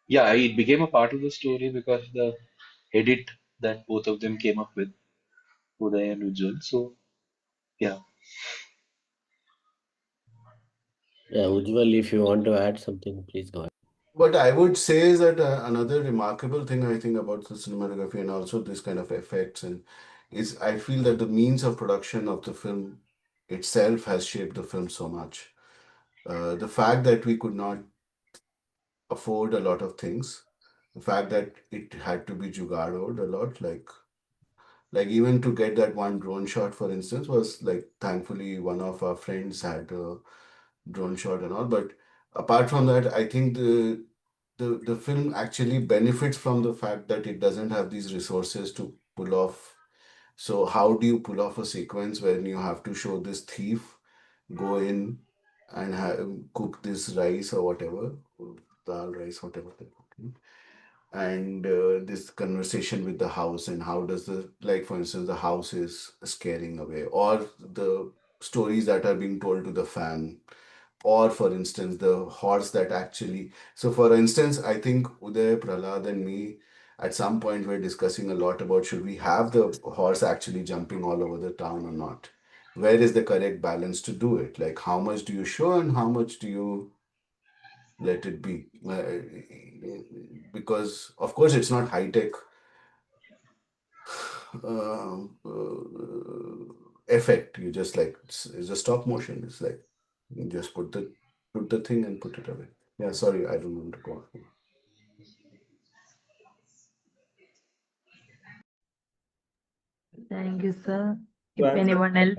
yeah, it became a part of the story because the edit that both of them came up with, Uday and Ujjwal. So yeah. Yeah, Ujjwal, if you want to add something, please go ahead. What I would say is that another remarkable thing I think about the cinematography and also this kind of effects and is I feel that the means of production of the film itself has shaped the film so much. The fact that we could not afford a lot of things, the fact that it had to be jugadoed a lot, like even to get that one drone shot, for instance, was like thankfully one of our friends had a drone shot and all. But apart from that, I think the film actually benefits from the fact that it doesn't have these resources to pull off. So how do you pull off a sequence when you have to show this thief go in and cook this rice or whatever, dal rice, whatever they're cooking, and this conversation with the house and how does the, like for instance, the house is scaring away, or the stories that are being told to the fan, or for instance the horse that actually, so for instance I think Uday, Prahlad and me at some point were discussing a lot about should we have the horse actually jumping all over the town or not, where is the correct balance to do it, like how much do you show and how much do you let it be. Because of course it's not high tech effect. You just like it's a stop motion. It's like you just put the thing and put it away. Yeah, sorry, I don't want to go on. Thank you, sir. To If answer anyone else,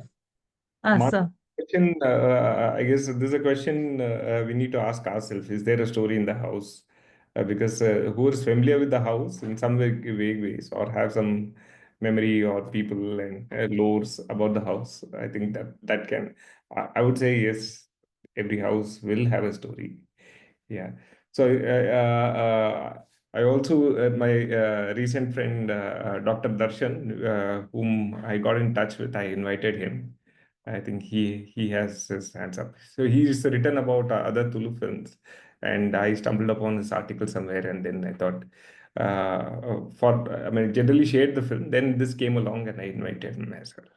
Man's sir. question, I guess this is a question we need to ask ourselves. Is there a story in the house? Because who is familiar with the house in some vague ways or have some memory or people and lores about the house, I think that can, I would say yes, every house will have a story. Yeah. So I also my recent friend Dr. Darshan, whom I got in touch with, I invited him. I think he has his hands up. So he's written about other Tulu films, and I stumbled upon this article somewhere, and then I thought, I mean, generally shared the film. Then this came along, and I invited him as well.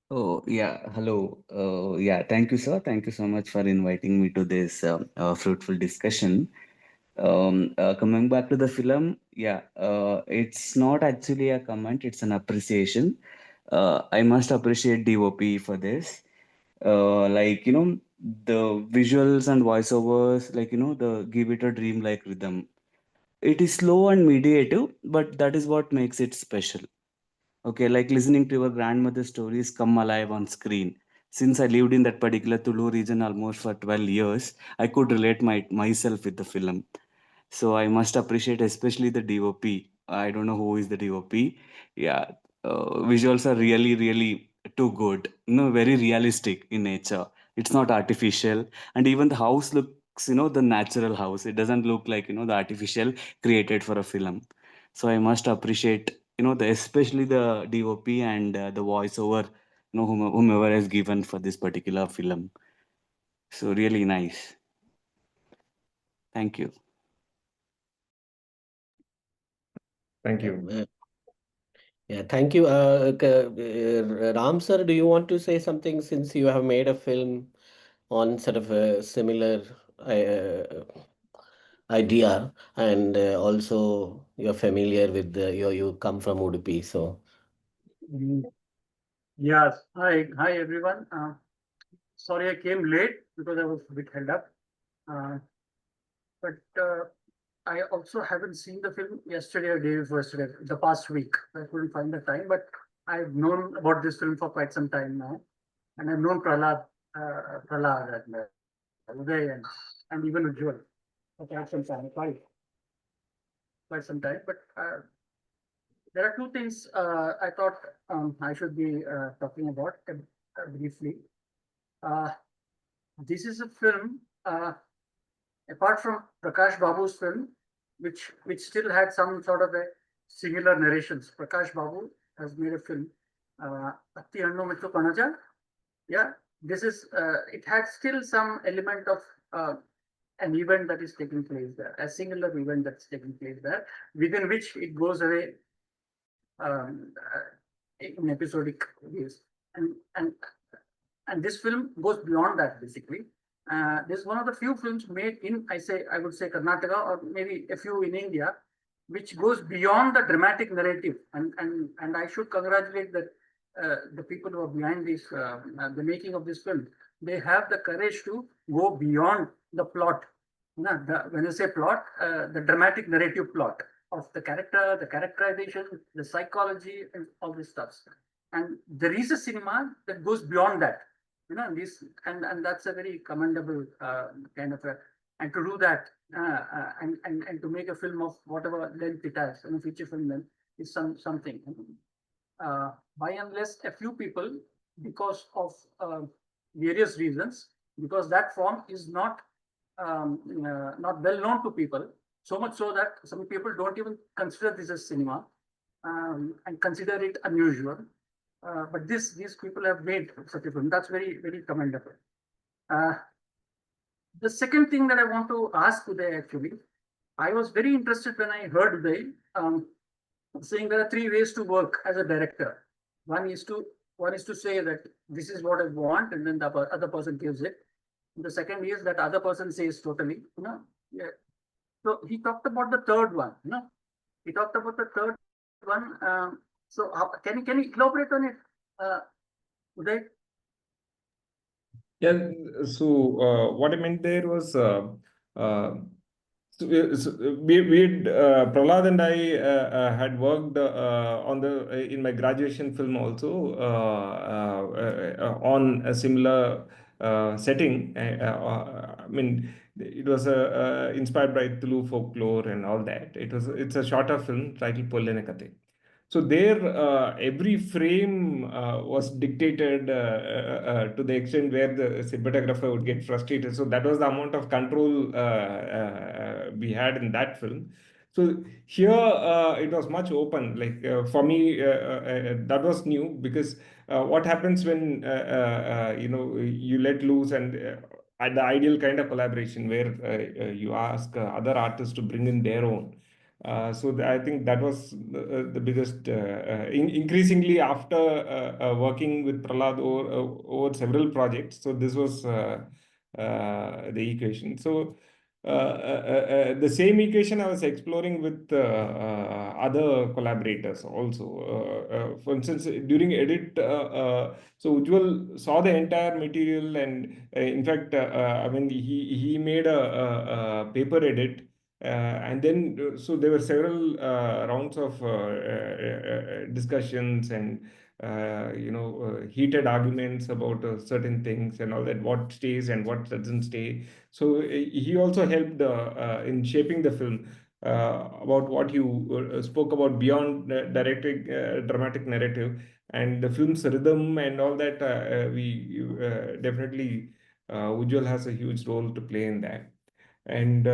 Oh, yeah. Hello. Yeah, thank you, sir. Thank you so much for inviting me to this fruitful discussion. Coming back to the film, yeah, it's not actually a comment, it's an appreciation. I must appreciate DOP for this. The visuals and voiceovers, the give it a dream-like rhythm. It is slow and mediative, but that is what makes it special. Okay, like listening to your grandmother's stories come alive on screen. Since I lived in that particular Tulu region almost for 12 years, I could relate myself with the film. So I must appreciate especially the DOP. I don't know who is the DOP. Yeah, visuals are really, really too good. Very realistic in nature. It's not artificial, and even the house looks, the natural house. It doesn't look like the artificial created for a film. So I must appreciate especially the DOP and the voiceover, whomever has given for this particular film. So really nice. Thank you. Thank you. Yeah, thank you. Ram sir, do you want to say something since you have made a film on sort of a similar uh, idea and also you're familiar with you come from Udupi, so Mm, Yes. Hi everyone. Sorry I came late because I was a bit held up. Uh, but I also haven't seen the film yesterday or day before yesterday, the past week. I couldn't find the time, but I've known about this film for quite some time now, and I've known Prahlad and Uday and even Ujjwal for quite some time, quite some time. But there are two things I thought I should be talking about briefly. This is a film, apart from Prakash Babu's film, which still had some sort of a singular narrations. Prakash Babu has made a film, Atti Hannu Mittu Kanaja. Yeah, this is it had still some element of an event that is taking place there, a singular event that's taking place there, within which it goes away in episodic ways, and and this film goes beyond that basically. This is one of the few films made in I would say Karnataka or maybe a few in India, which goes beyond the dramatic narrative, and I should congratulate the people who are behind this the making of this film. They have the courage to go beyond the plot. When I say plot, the dramatic narrative plot of the character, the characterization, the psychology, and all this stuff. And there is a cinema that goes beyond that. This and that's a very commendable kind of a, and to do that and to make a film of whatever length it has, feature film length is something. By and large, a few people, because of various reasons, because that form is not not well known to people, so much so that some people don't even consider this as cinema and consider it unusual. But these people have made such a film. That's very, very commendable. The second thing that I want to ask Uday, actually, I was very interested when I heard Uday saying there are three ways to work as a director. One is to say that this is what I want, and then the other person gives it. The second is that other person says totally. Yeah. So he talked about the third one. He talked about the third one. So can you elaborate on it, Uday? Yeah, so what I meant there was, so Prahlad and I had worked on the in my graduation film also on a similar setting. I mean, it was inspired by Tulu folklore and all that. It's a shorter film titled Pollene Kathe. So there, every frame was dictated to the extent where the cinematographer would get frustrated. So that was the amount of control we had in that film. So here, it was much open. Like for me, that was new because what happens when you let loose and the ideal kind of collaboration where you ask other artists to bring in their own. I think that was the biggest, increasingly after working with Prahlad over several projects. So this was the equation. So the same equation I was exploring with other collaborators also. For instance, during edit, so Ujjwal saw the entire material, and in fact, I mean, he made a paper edit. And then, so there were several rounds of discussions and heated arguments about certain things and all that, what stays and what doesn't stay. So he also helped in shaping the film about what you spoke about beyond directing dramatic narrative and the film's rhythm and all that. We definitely Ujjwal has a huge role to play in that. And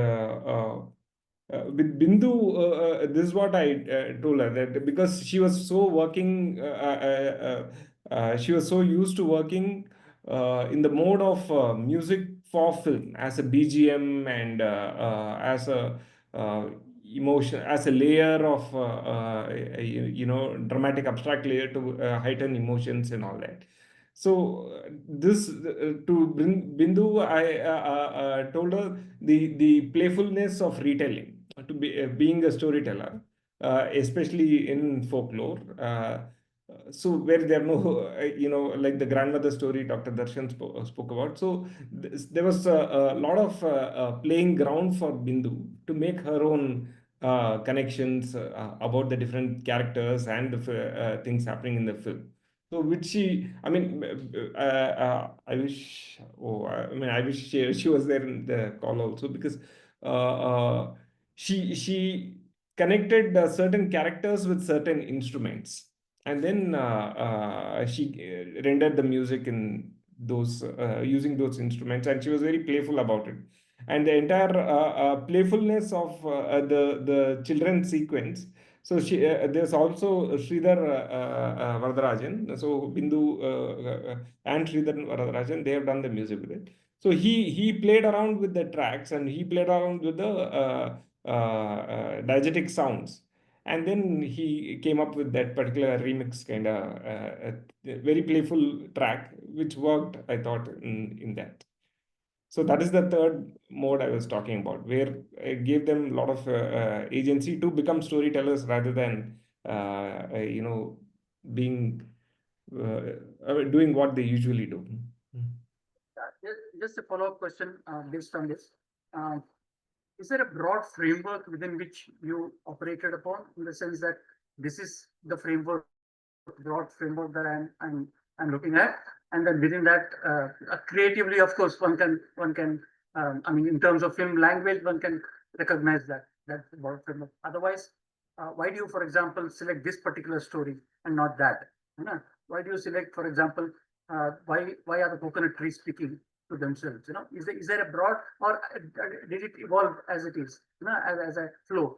with Bindu, this is what I told her, that because she was so working, she was so used to working in the mode of music for film as a BGM and as a emotion, as a layer of dramatic abstract layer to heighten emotions and all that. So this to bring Bindu, I told her the playfulness of retelling, to be being a storyteller, especially in folklore. So where there are no, like the grandmother story Dr. Darshan spoke about. So there was a lot of playing ground for Bindu to make her own connections about the different characters and the things happening in the film. So which she, I mean, I wish, I wish she was there in the call also, because she connected certain characters with certain instruments, and then she rendered the music in those using those instruments, and she was very playful about it. And the entire playfulness of the children's sequence. So there's also Sridhar Varadarajan. So Bindu and Sridhar Varadarajan, they have done the music with it. So he played around with the tracks, and he played around with the diegetic sounds, and then he came up with that particular remix kind of very playful track, which worked, I thought, in that. So that is the third mode I was talking about, where I gave them a lot of agency to become storytellers rather than being doing what they usually do. Just a follow-up question based on this. Is there a broad framework within which you operated upon, in the sense that this is the framework, broad framework that I'm looking at, and then within that, creatively, of course, one can I mean, in terms of film language, one can recognize that broad framework. Otherwise, why do you, for example, select this particular story and not that? Why do you select, for example, why are the coconut trees speaking to themselves? Is there a broad, or did it evolve as it is? As a flow,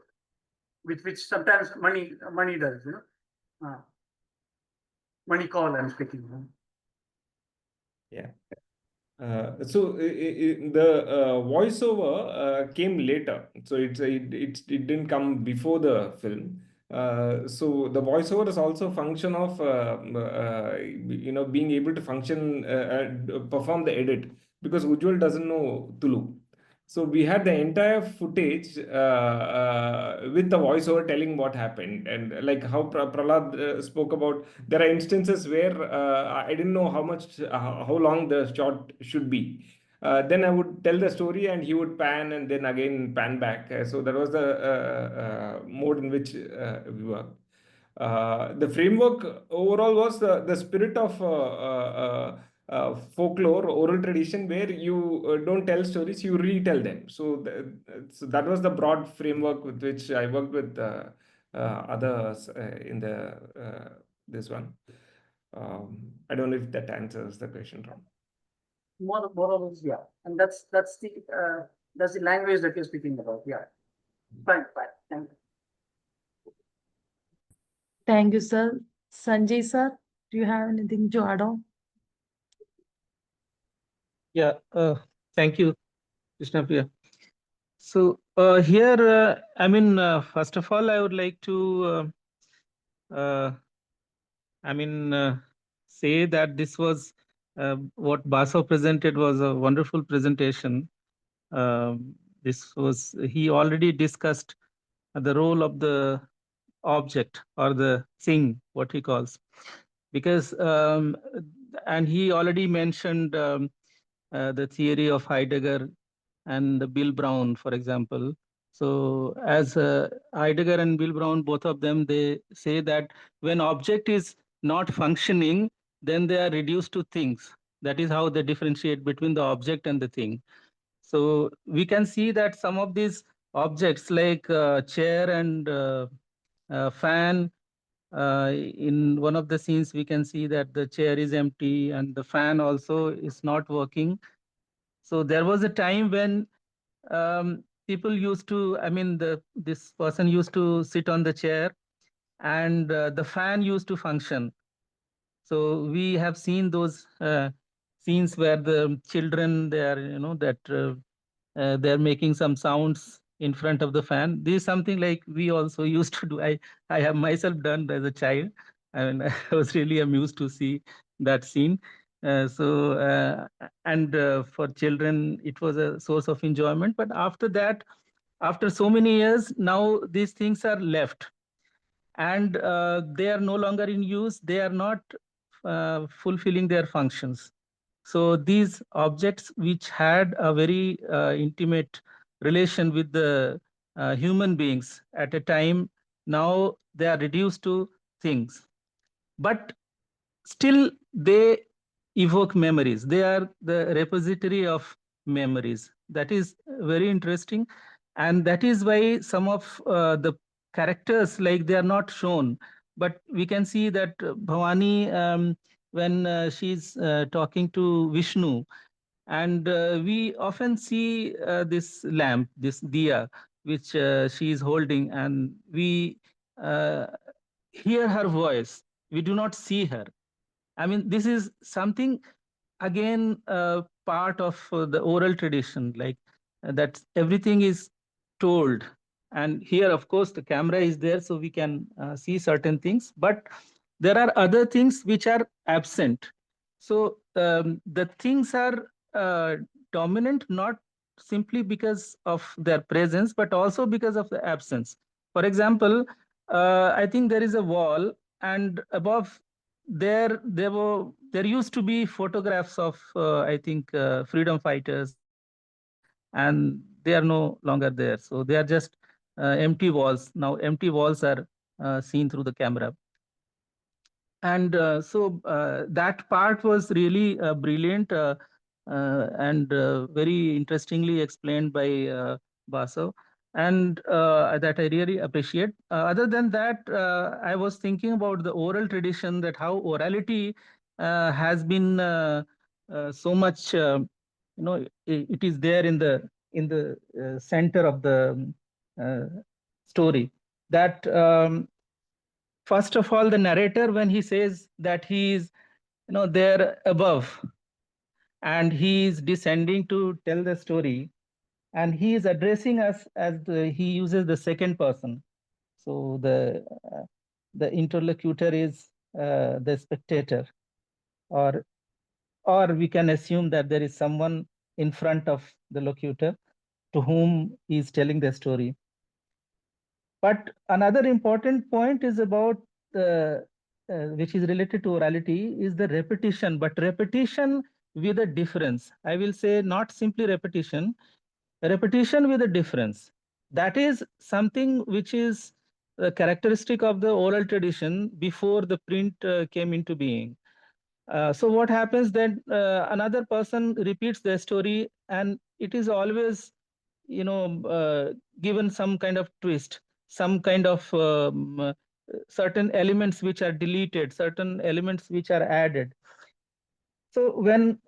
which sometimes money does. Money call, I'm speaking. Yeah. So the voiceover came later, so it didn't come before the film. So the voiceover is also a function of being able to function perform the edit, because Ujjwal doesn't know Tulu. So we had the entire footage with the voiceover telling what happened, and like how Prahlad spoke about. There are instances where I didn't know how long the shot should be. then I would tell the story and he would pan and then again pan back. So that was the mode in which we worked. The framework overall was the spirit of folklore, oral tradition, where you don't tell stories, you retell them. So that was the broad framework with which I worked with others in the this one. I don't know if that answers the question, Ram. More or less, yeah. And that's the language that you're speaking about. Yeah. Fine. Thank you. Thank you, sir. Sanjay, sir, do you have anything to add on? Yeah, thank you, Krishna Priya. So here, first of all, I would like to, say that this was what Basav presented was a wonderful presentation. He already discussed the role of the object or the thing, what he calls, because, and he already mentioned the theory of Heidegger and the Bill Brown, for example. So as Heidegger and Bill Brown, both of them, they say that when object is not functioning, then they are reduced to things. That is how they differentiate between the object and the thing. So we can see that some of these objects like chair and fan, in one of the scenes, we can see that the chair is empty and the fan also is not working. So there was a time when people used to, this person used to sit on the chair and the fan used to function. So we have seen those scenes where the children, they are, they're making some sounds in front of the fan. This is something like we also used to do. I have myself done as a child. And I was really amused to see that scene. For children, it was a source of enjoyment. But after that, after so many years, now these things are left and they are no longer in use. They are not fulfilling their functions. So these objects which had a very intimate relation with the human beings at a time, now they are reduced to things. But still they evoke memories. They are the repository of memories. That is very interesting. And that is why some of the characters, like, they are not shown. But we can see that Bhavani, when she's talking to Vishnu, and we often see this lamp, this diya, which she is holding, and we uh, hear her voice. We do not see her. I mean, this is something, again, part of the oral tradition, like that everything is told. And here, of course, the camera is there, so we can see certain things, but there are other things which are absent. So the things are dominant, not simply because of their presence, but also because of the absence. For example, I think there is a wall, and above there used to be photographs of I think freedom fighters, and they are no longer there. So they are just empty walls. Now empty walls are seen through the camera. And that part was really brilliant, and very interestingly explained by Basav, and that I really appreciate. Other than that, I was thinking about the oral tradition, that how orality has been so much, it is there in the center of the uh, story. That first of all, the narrator, when he says that he is, there above, and he is descending to tell the story, and he is addressing us as he uses the second person. So the interlocutor is the spectator, or we can assume that there is someone in front of the locutor to whom he is telling the story. But another important point is about which is related to orality, is the repetition. But repetition with a difference. I will say not simply repetition, repetition with a difference. That is something which is a characteristic of the oral tradition before the print came into being. So what happens then, another person repeats the story, and it is always, given some kind of twist, some kind of certain elements which are deleted, certain elements which are added. So when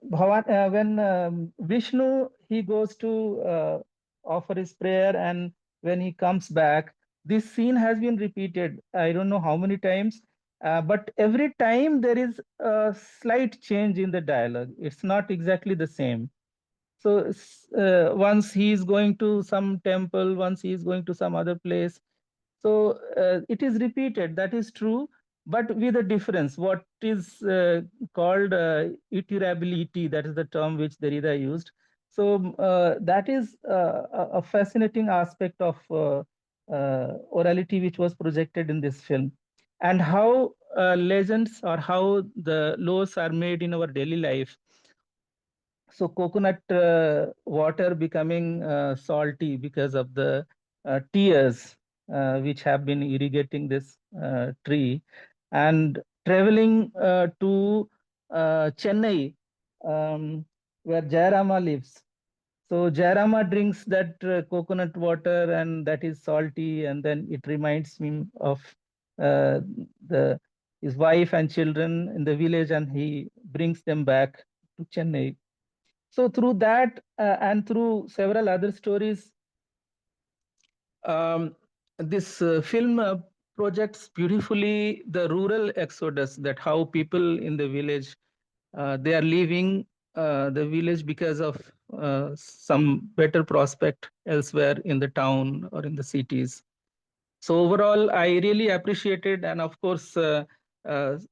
Vishnu, he goes to offer his prayer, and when he comes back, this scene has been repeated. I don't know how many times, but every time there is a slight change in the dialogue. It's not exactly the same. So once he is going to some temple, once he is going to some other place, so it is repeated, that is true, but with a difference. What is called iterability, that is the term which Derrida used. So that is a fascinating aspect of orality which was projected in this film. And how legends or how the laws are made in our daily life. So coconut water becoming salty because of the tears which have been irrigating this tree, and traveling to Chennai, where Jayarama lives. So Jayarama drinks that coconut water, and that is salty, and then it reminds me of uh, the his wife and children in the village, and he brings them back to Chennai. So through that and through several other stories, this film projects beautifully the rural exodus, that how people in the village, they are leaving the village because of some better prospect elsewhere in the town or in the cities. So overall, I really appreciated, and of course,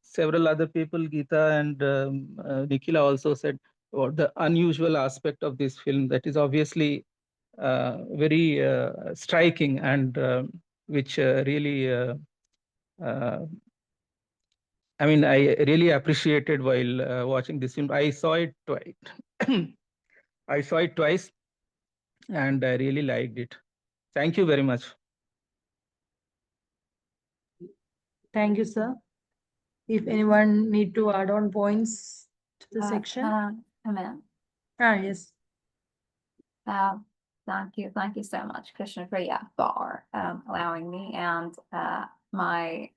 several other people, Geeta and Nikhila also said about the unusual aspect of this film, that is obviously very striking, and which really, I mean, I really appreciated while watching this film. I saw it twice. I saw it twice, and I really liked it. Thank you very much. Thank you, sir. If anyone need to add on points to the section. Come in. Yes. Thank you so much, Krishna Priya, for allowing me, and my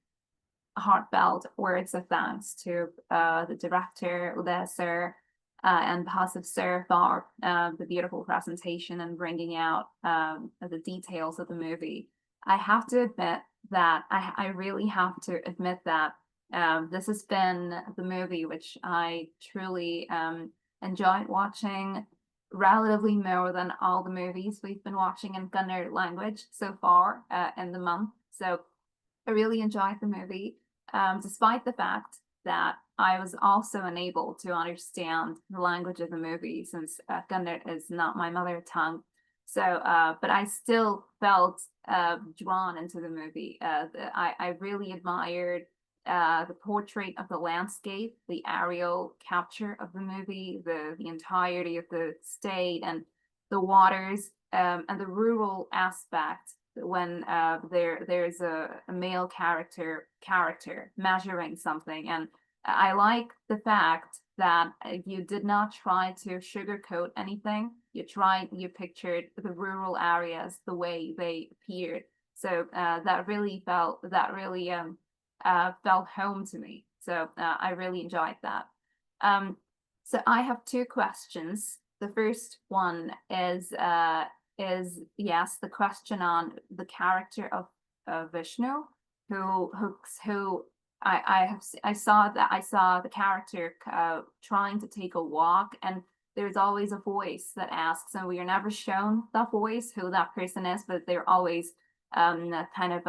heartfelt words of thanks to the director, Uday sir, and Basav sir for the beautiful presentation and bringing out the details of the movie. I have to admit that I really have to admit that this has been the movie which I truly enjoyed watching relatively more than all the movies we've been watching in Kannada language so far in the month. So I really enjoyed the movie, despite the fact that I was also unable to understand the language of the movie, since Kannada is not my mother tongue. So, but I still felt drawn into the movie. I really admired the portrait of the landscape, the aerial capture of the movie, the entirety of the state and the waters, and the rural aspect when there's a male character measuring something. And I like the fact that you did not try to sugarcoat anything. You pictured the rural areas the way they appeared. So that really felt home to me. So I really enjoyed that. So I have two questions. The first one is yes, the question on the character of Vishnu, who I saw the character trying to take a walk, and there's always a voice that asks, and we are never shown that voice, who that person is, but they're always kind of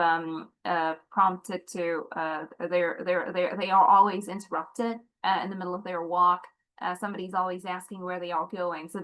prompted to they are always interrupted in the middle of their walk. Somebody's always asking where they are going, so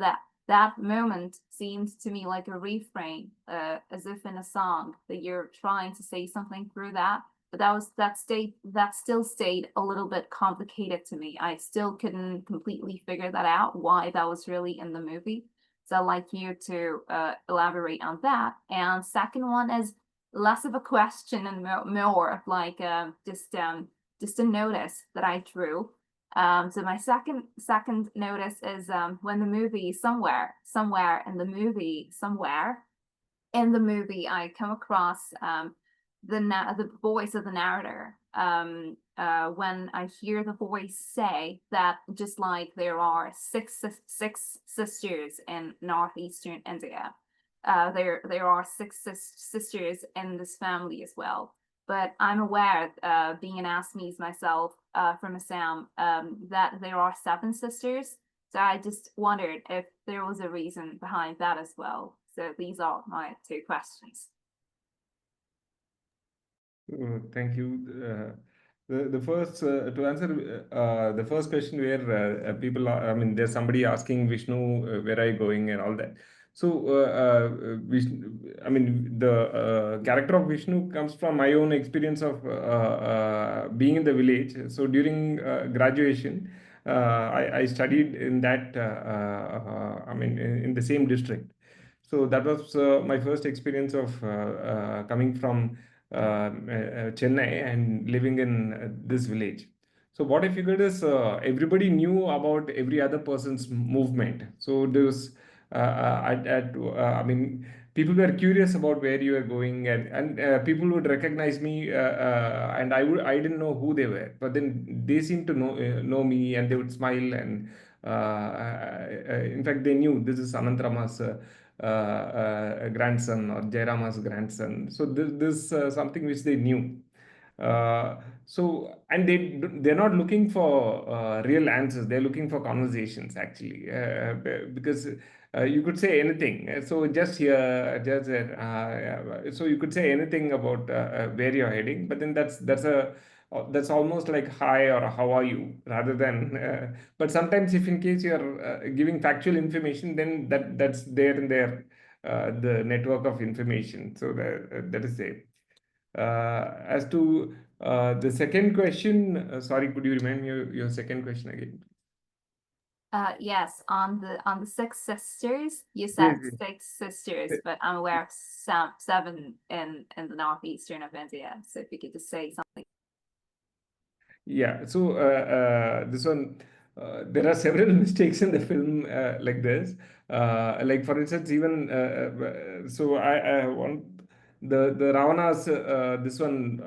that moment seems to me like a refrain, as if in a song, that you're trying to say something through that. that still stayed a little bit complicated to me. I still couldn't completely figure that out, why that was really in the movie. So I'd like you to elaborate on that. And second one is less of a question and more of like just a notice that I drew. So my second notice is when the movie somewhere in the movie I come across the voice of the narrator when I hear the voice say that just like there are six sisters in northeastern India, there are six sisters in this family as well. But I'm aware, being an Assamese myself from Assam, that there are 7 sisters. So I just wondered if there was a reason behind that as well. So these are my 2 questions. Thank you. The first to answer the first question where people are, I mean, there's somebody asking Vishnu, where are you going and all that. So Vishnu, I mean, the character of Vishnu comes from my own experience of being in the village. So during graduation, I studied in that, I mean, in the same district. So that was my first experience of coming from Chennai and living in this village. So what I figured is everybody knew about every other person's movement. So there was, I mean, people were curious about where you were going, and people would recognize me, and I didn't know who they were, but then they seemed to know me, and they would smile, and in fact they knew this is Anantrama's grandson or Jairama's grandson. So this something which they knew. So and they're not looking for real answers. They're looking for conversations actually, because you could say anything. So just here, just so you could say anything about where you're heading, but then that's almost like hi or how are you rather than but sometimes if in case you're giving factual information, then that's there in there, the network of information, so that is there. As to the second question, sorry, could you remind me your second question again? Yes, on the 6 sisters, you Yes, said yes. 6 sisters, but I'm aware of 7 in the northeastern of India. So if you could just say something. Yeah, so this one, there are several mistakes in the film like this. Like for instance, even so, I want the Ravana's this one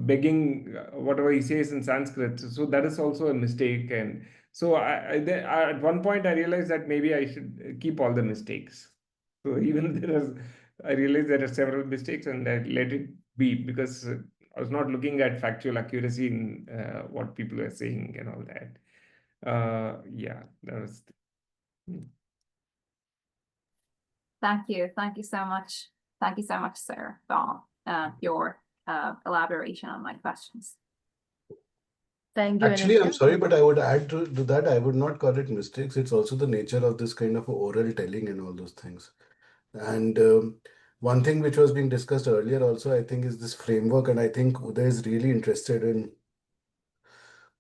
begging whatever he says in Sanskrit. So that is also a mistake, and so at one point I realized that maybe I should keep all the mistakes. So even I realized there are several mistakes, and I let it be because. I was not looking at factual accuracy in what people were saying and all that. Yeah, that was. Thank you so much. Thank you so much, sir, for your elaboration on my questions. Thank you, Actually, I'm Ananya. sorry, but I would add to that, I would not call it mistakes. It's also the nature of this kind of oral telling and all those things. And one thing which was being discussed earlier also, I think, is this framework. And I think Uday is really interested in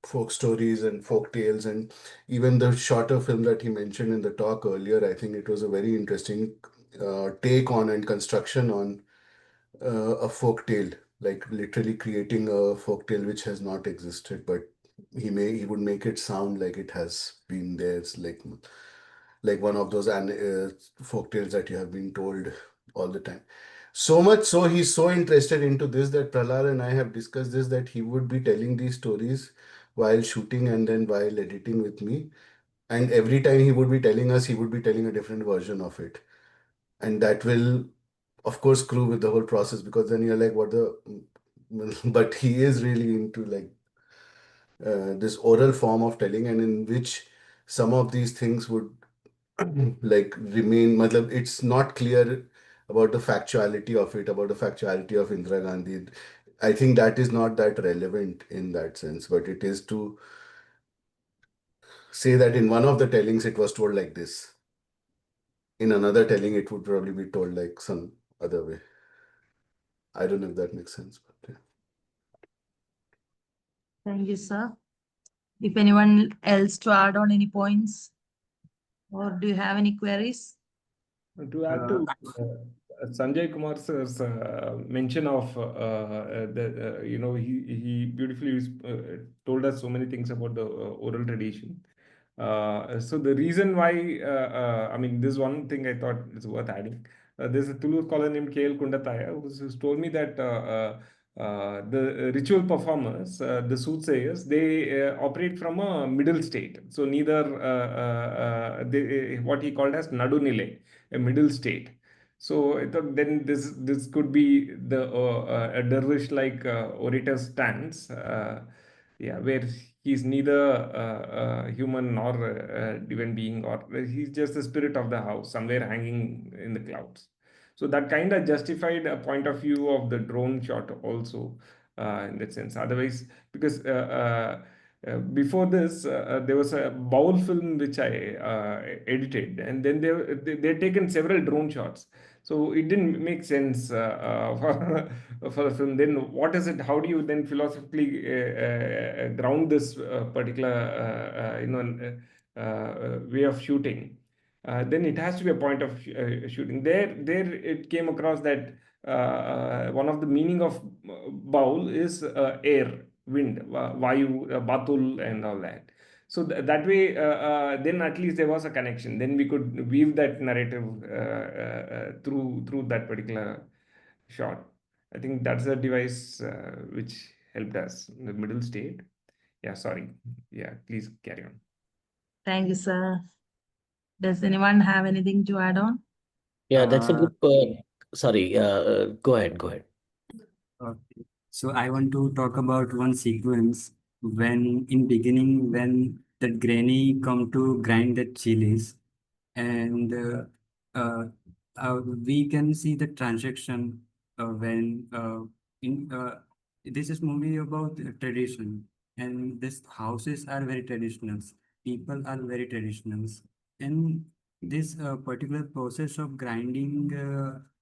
folk stories and folk tales. And even the shorter film that he mentioned in the talk earlier, I think it was a very interesting take on and construction on a folk tale, like literally creating a folk tale which has not existed, but he would make it sound like it has been there. It's like one of those folk tales that you have been told all the time. So much so he's so interested into this that Prahlad and I have discussed this, that he would be telling these stories while shooting and then while editing with me. And every time he would be telling us, he would be telling a different version of it. And that will, of course, screw with the whole process, because then you're like, what the. But he is really into like this oral form of telling, and in which some of these things would like remain. Matlab, it's not clear about the factuality of it, about the factuality of Indira Gandhi. I think that is not that relevant in that sense, but it is to say that in one of the tellings it was told like this. In another telling, it would probably be told like some other way. I don't know if that makes sense, but yeah. Thank you, sir. If anyone else to add on any points, or do you have any queries? To add to Sanjay Kumar sir's mention of he beautifully told us so many things about the oral tradition. So the reason why, I mean, this one thing I thought is worth adding. There's a Tulu scholar named K.L. Kundataya who's told me that the ritual performers, the soothsayers, they operate from a middle state. So neither what he called as Nadunile, a middle state. So I thought then this could be the a dervish like orator's stance, yeah, where he's neither human nor a divine being, or he's just the spirit of the house somewhere hanging in the clouds. So that kind of justified a point of view of the drone shot also in that sense. Otherwise, because before this, there was a bowl film which I edited, and then they'd taken several drone shots. So it didn't make sense for the film. Then what is it? How do you then philosophically ground this particular way of shooting? Then it has to be a point of shooting. There it came across that one of the meaning of bowl is air, wind, vayu, batul, and all that. So that way, then at least there was a connection. Then we could weave that narrative through that particular shot. I think that's the device which helped us in the middle state. Yeah, sorry. Yeah, please carry on. Thank you, sir. Does anyone have anything to add on? Yeah, that's a Uh, good. Sorry. Go ahead. Go ahead. okay. So I want to talk about one sequence when in beginning when that granny come to grind the chilies and uh, we can see the transaction when in this is movie about tradition and these houses are very traditional, people are very traditional, and this particular process of grinding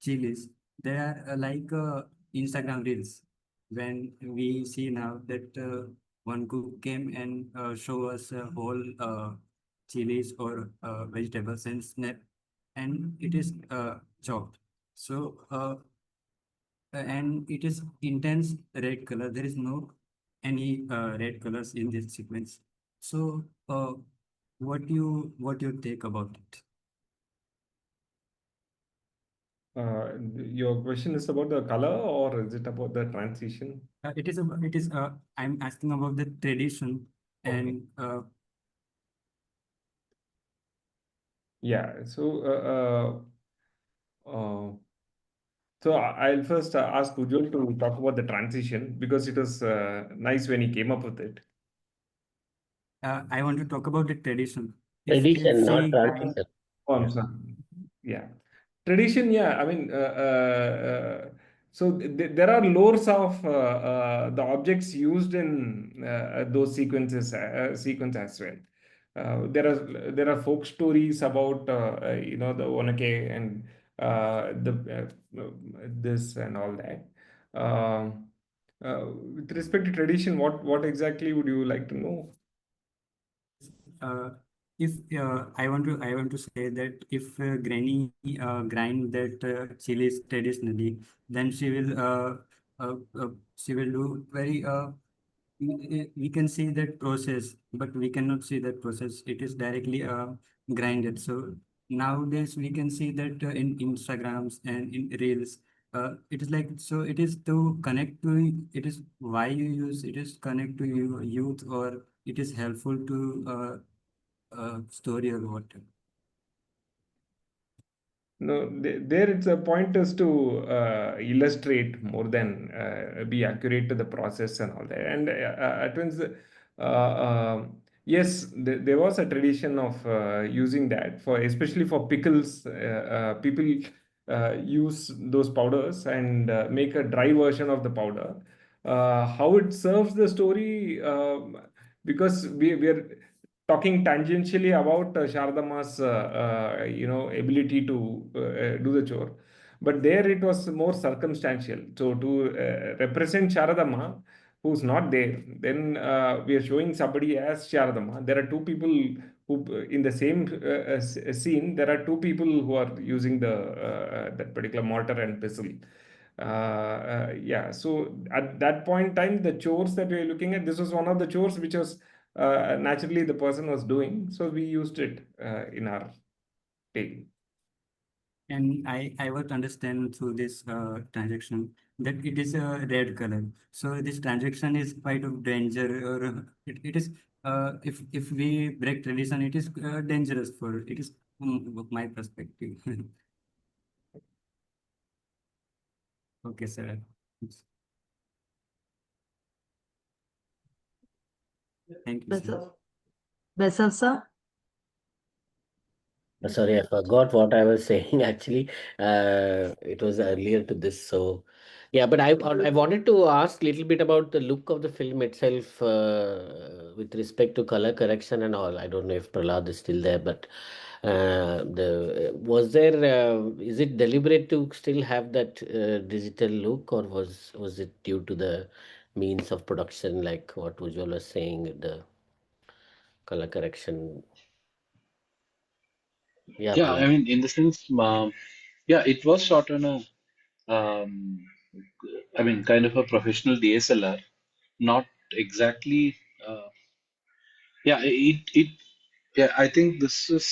chilies, they are like Instagram reels. When we see now that one cook came and show us a whole chilies or vegetables and snap, and it is chopped. So and it is intense red color. There is no any red colors in this sequence. So what you take about it? Your question is about the color, or is it about the transition? I'm asking about the tradition Okay. and Yeah. So I'll first ask Ujjwal to talk about the transition because it was nice when he came up with it. I want to talk about the tradition. If Tradition, not she grind, transition. Oh, I'm sorry. Yeah. Tradition, yeah. I mean, so there are lores of the objects used in those sequence as well. There are folk stories about the Onake and the this and all that. Um with respect to tradition, what exactly would you like to know? uh, if I want to say that if granny grind that chilies traditionally, then uh, uh, she will do very we can see that process, but we cannot see that process. It is directly grinded. So nowadays we can see that in Instagrams and in reels. It is like, so it is to connect to, it is why you use it is connect to you youth, or it is helpful to story or what. No, there it's a point is to illustrate more than be accurate to the process and all that. And at once, yes, there was a tradition of using that for, especially for pickles. People use those powders and make a dry version of the powder. How it serves the story, because we are talking tangentially about Sharadama's ability to do the chore, but there it was more circumstantial. So to represent Sharadama, who's not there. Then we are showing somebody as Sharadama. There are two people who, in the same scene, there are two people who are using the that particular mortar and pestle. Yeah, so at that point in time, the chores that we are looking at, this was one of the chores which was naturally the person was doing. So we used it in our take. And I was understand through this transaction that it is a red color. So this transaction is quite of danger, or it is if we break tradition, it is dangerous for it is my perspective. Okay, sir. Thank you, sir. Basav, sir? Sorry, I forgot what I was saying actually. It was earlier to this. So, yeah, but I wanted to ask a little bit about the look of the film itself with respect to color correction and all. I don't know if Prahlad is still there, but is it deliberate to still have that digital look, or was it due to the means of production, like what Ujjwal was saying, the color correction? Yeah, Yeah, I Prahlad. mean, in the sense, yeah, it was shot on a, um, I mean, kind of a professional DSLR, not exactly. Yeah, yeah, I think this is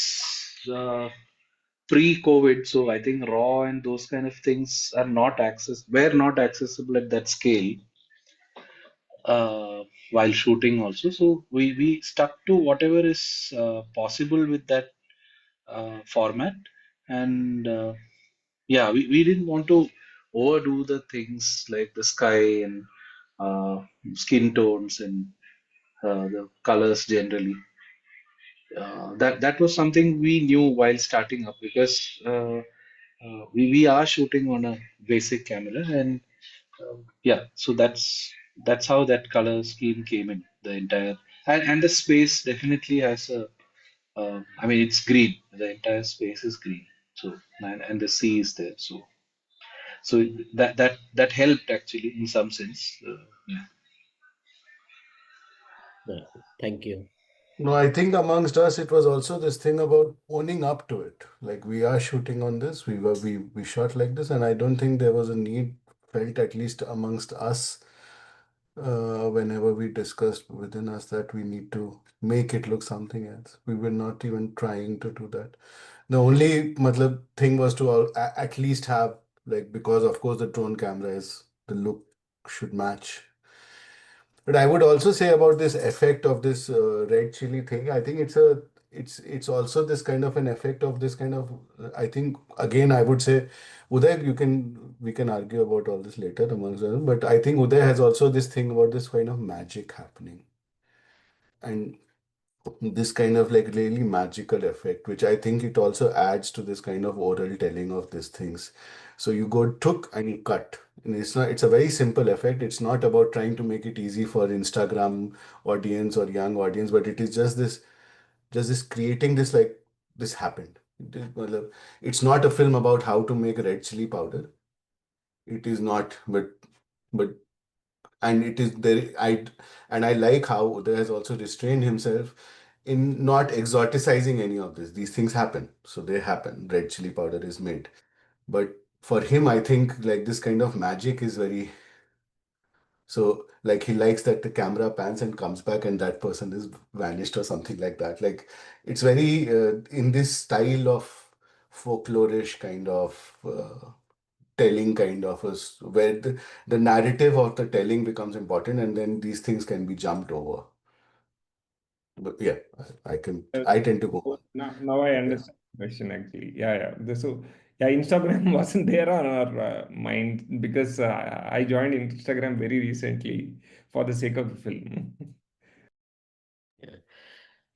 pre-COVID, so I think RAW and those kind of things were not accessible at that scale while shooting also. So we stuck to whatever is possible with that format, and yeah, we didn't want to overdo the things like the sky and skin tones and the colors generally. That was something we knew while starting up, because we are shooting on a basic camera, and yeah, so that's how that color scheme came in the entire, and the space definitely has a I mean, it's green. The entire space is green. So and the sea is there. So that helped actually in some sense. Yeah. Yeah, thank you. No, I think amongst us it was also this thing about owning up to it. Like we are shooting on this, we shot like this, and I don't think there was a need felt at least amongst us whenever we discussed within us that we need to make it look something else. We were not even trying to do that. The only matlab, thing was to at least have like because of course the drone camera is the look should match. But I would also say about this effect of this red chili thing. I think it's also this kind of an effect of this kind of. I think again I would say, Uday, we can argue about all this later amongst us. But I think Uday has also this thing about this kind of magic happening, and this kind of like really magical effect, which I think it also adds to this kind of oral telling of these things. So you go took and you cut. And it's a very simple effect. It's not about trying to make it easy for Instagram audience or young audience, but it is just this creating this like this happened. It's not a film about how to make red chili powder. It is not, but and it is there I like how Uday has also restrained himself in not exoticizing any of this. These things happen, so they happen. Red chili powder is made, but for him I think like this kind of magic is very, so like he likes that the camera pans and comes back and that person is vanished or something like that. Like it's very in this style of folklorish kind of telling kind of us where the narrative of the telling becomes important and then these things can be jumped over. But yeah, I tend to go on. Now I Yeah. understand the question actually. Yeah, yeah. So yeah, Instagram wasn't there on our mind because I joined Instagram very recently for the sake of the film. Yeah,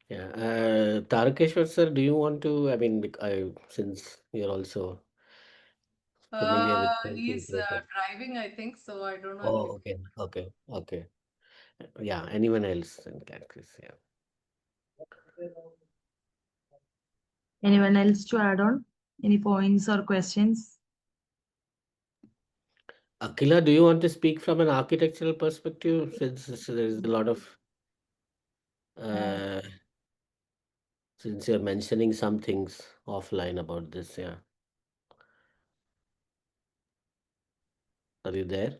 yeah. Tarakeshwar sir, do you want to? I mean, since you're also familiar with content He's creation. driving, I think, so I don't know if he's. Oh, okay, okay, okay. Yeah, anyone else in Cancris? Yeah. Anyone else to add on? Any points or questions? Akila, do you want to speak from an architectural perspective since there's a lot of uh, since you're mentioning some things offline about this, yeah. Are you there?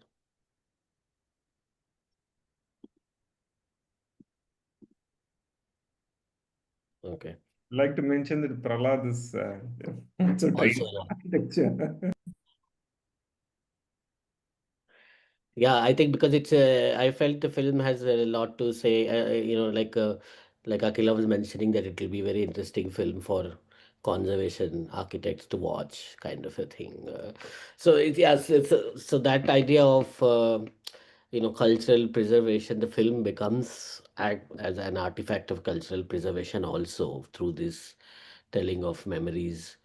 Okay. I'd like to mention that Prahlad is also trained Also, in architecture. yeah, I think because it's I felt the film has a lot to say. Like Akila was mentioning that it will be very interesting film for conservation architects to watch, kind of a thing. So yes, so that idea of cultural preservation, the film becomes act as an artifact of cultural preservation also through this telling of memories,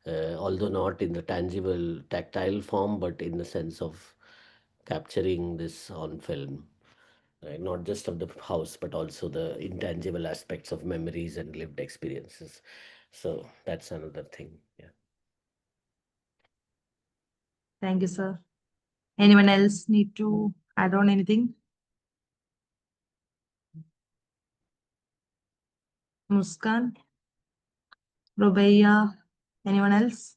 although not in the tangible, tactile form, but in the sense of capturing this on film, right? Not just of the house, but also the intangible aspects of memories and lived experiences. So that's another thing. Yeah. Thank you, sir. Anyone else need to add on anything? Muskan, Rubeya, anyone else?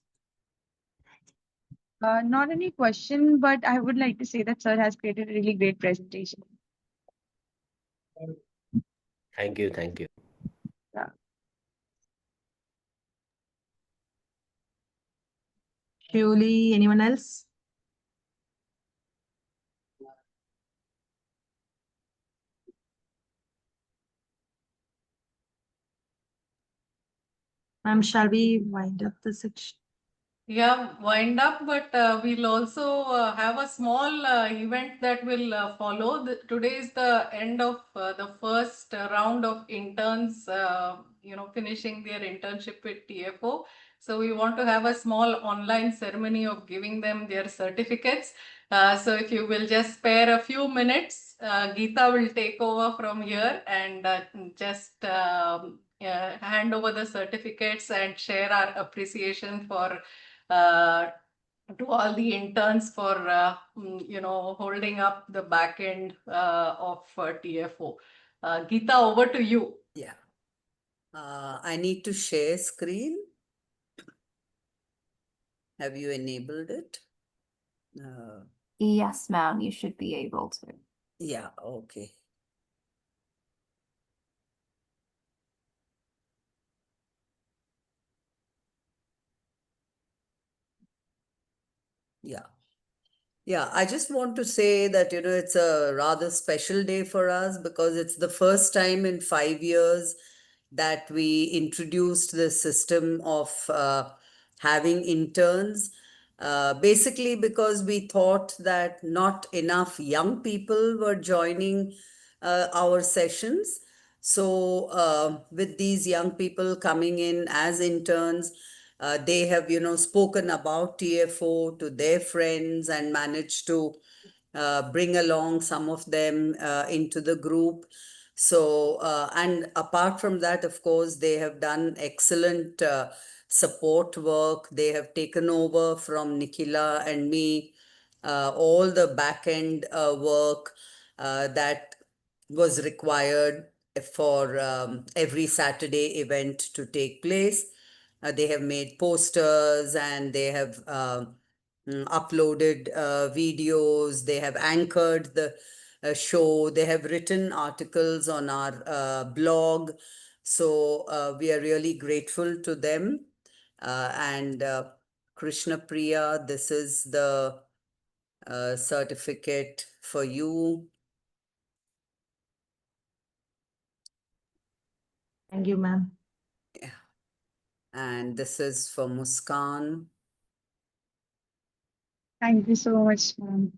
Not any question, but I would like to say that sir has created a really great presentation. Thank you. Thank you. Yeah. Surely, anyone else? Ma'am, shall we wind up the section? Yeah, wind up, but we'll also have a small event that will follow. Today is the end of the first round of interns, finishing their internship with TFO. So we want to have a small online ceremony of giving them their certificates. So if you will just spare a few minutes, Geeta will take over from here and just hand over the certificates and share our appreciation for to all the interns for holding up the back end of TFO. Geeta, over to you. Yeah. I need to share screen. Have you enabled it? Yes, ma'am, you should be able to. Yeah, okay. Yeah. Yeah, I just want to say that, it's a rather special day for us because it's the first time in 5 years that we introduced the system of having interns. Basically, because we thought that not enough young people were joining our sessions. So, with these young people coming in as interns, they have, spoken about TFO to their friends and managed to bring along some of them into the group. So, and apart from that, of course, they have done excellent support work. They have taken over from Nikhila and me all the back end work that was required for every Saturday event to take place. They have made posters and they have uploaded videos. They have anchored the show. They have written articles on our blog. So we are really grateful to them. And Krishna Priya, this is the certificate for you. Thank you, ma'am. Yeah. And this is for Muskan. Thank you so much, ma'am.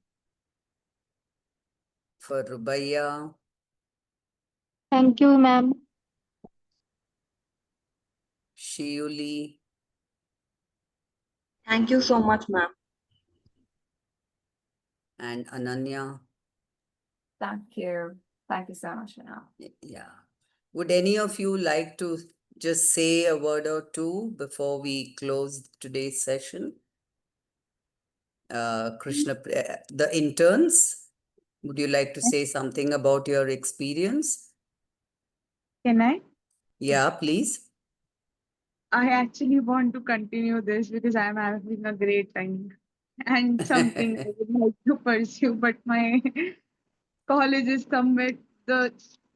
For Rubaya. Thank you, ma'am. Shiuli. Thank you so much, ma'am. And Ananya. Thank you. Thank you so much, Anna. Yeah. Would any of you like to just say a word or two before we close today's session? the interns. Would you like to say something about your experience? Can I? Yeah, please. I actually want to continue this because I'm having a great time and something I would like to pursue, but my college is somewhere, the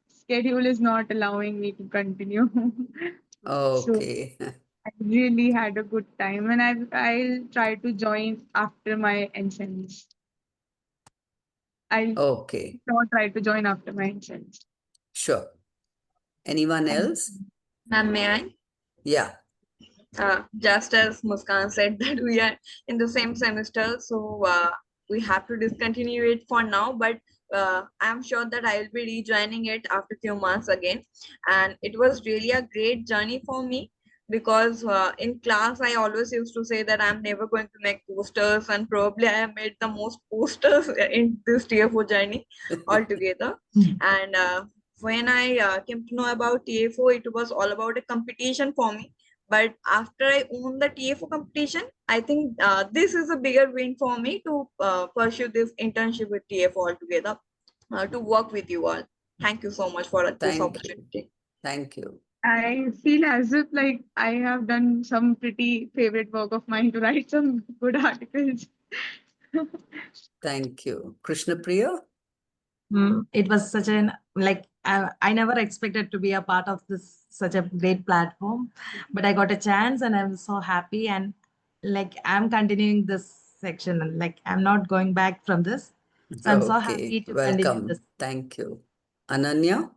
schedule is not allowing me to continue. So Okay. I really had a good time, and I'll try to join after my ensigns. I'll Okay. not try to join after my ensigns. Sure. Anyone Thank else? you. Ma'am, may I? Yeah. Just as Muskan said that we are in the same semester, so we have to discontinue it for now, but I'm sure that I will be rejoining it after a few months again. And it was really a great journey for me because in class I always used to say that I'm never going to make posters, and probably I have made the most posters in this TFO journey altogether. And when I came to know about TFO, it was all about a competition for me, but after I won the TFO competition, I think this is a bigger win for me to pursue this internship with TFO altogether, to work with you all. Thank you so much for this Thank you. opportunity. Thank you. I feel as if like I have done some pretty favorite work of mine to write some good articles. Thank you. Krishna Priya? It was such an I never expected to be a part of this such a great platform, but I got a chance and I'm so happy, and like I'm continuing this section, and like I'm not going back from this. So I'm so happy Okay. to continue this. Welcome. Thank you. Ananya?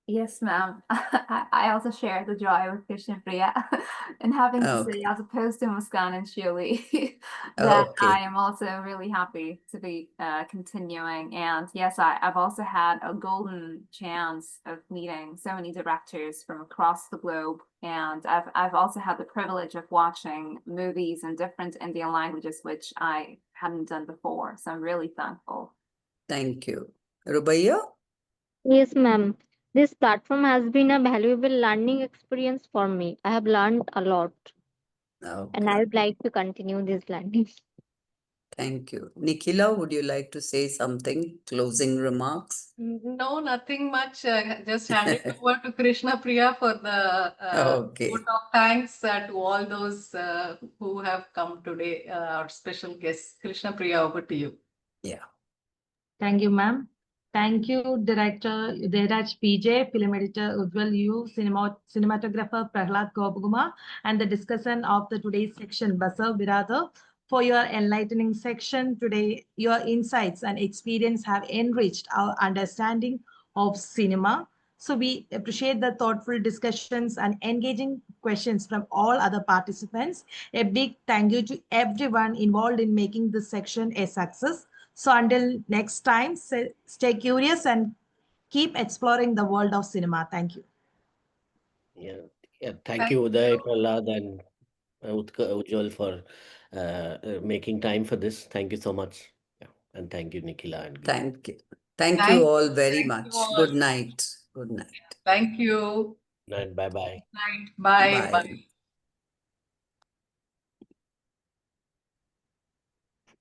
Yes, ma'am. I also share the joy with Krishna Priya and having to say, Okay. as opposed to Muskan and Shuli, that I Okay. am also really happy to be continuing. And yes, I've also had a golden chance of meeting so many directors from across the globe. And I've also had the privilege of watching movies in different Indian languages, which I hadn't done before. So I'm really thankful. Thank you. Rubaiya? Yes, ma'am. This platform has been a valuable learning experience for me. I have learned a lot, and I Okay. would like to continue this learning. Thank you. Nikhila, would you like to say something? Closing remarks? No, nothing much. Just hand it over to Krishna Priya for the Okay. vote of thanks to all those who have come today, our special guests. Krishna Priya, over to you. Yeah. Thank you, ma'am. Thank you, Director Udayraj PJ, Film Editor Ujjwal U, Cinematographer Prahlad Gopakumar, and the discussion of the today's section, Basav Biradar, for your enlightening section today. Your insights and experience have enriched our understanding of cinema. So we appreciate the thoughtful discussions and engaging questions from all other participants. A big thank you to everyone involved in making this section a success. So until next time, stay curious and keep exploring the world of cinema. Thank you. Yeah. Thank Thank you, Uday, you. Prahlad, and Ujjwal for making time for this. Thank you so much. Yeah. And thank you, Nikhila and Gita. Thank you. Thank you Thank all very thank you much. all. Good night. Good night. Thank you. And bye bye. Night. Bye. Bye. Bye.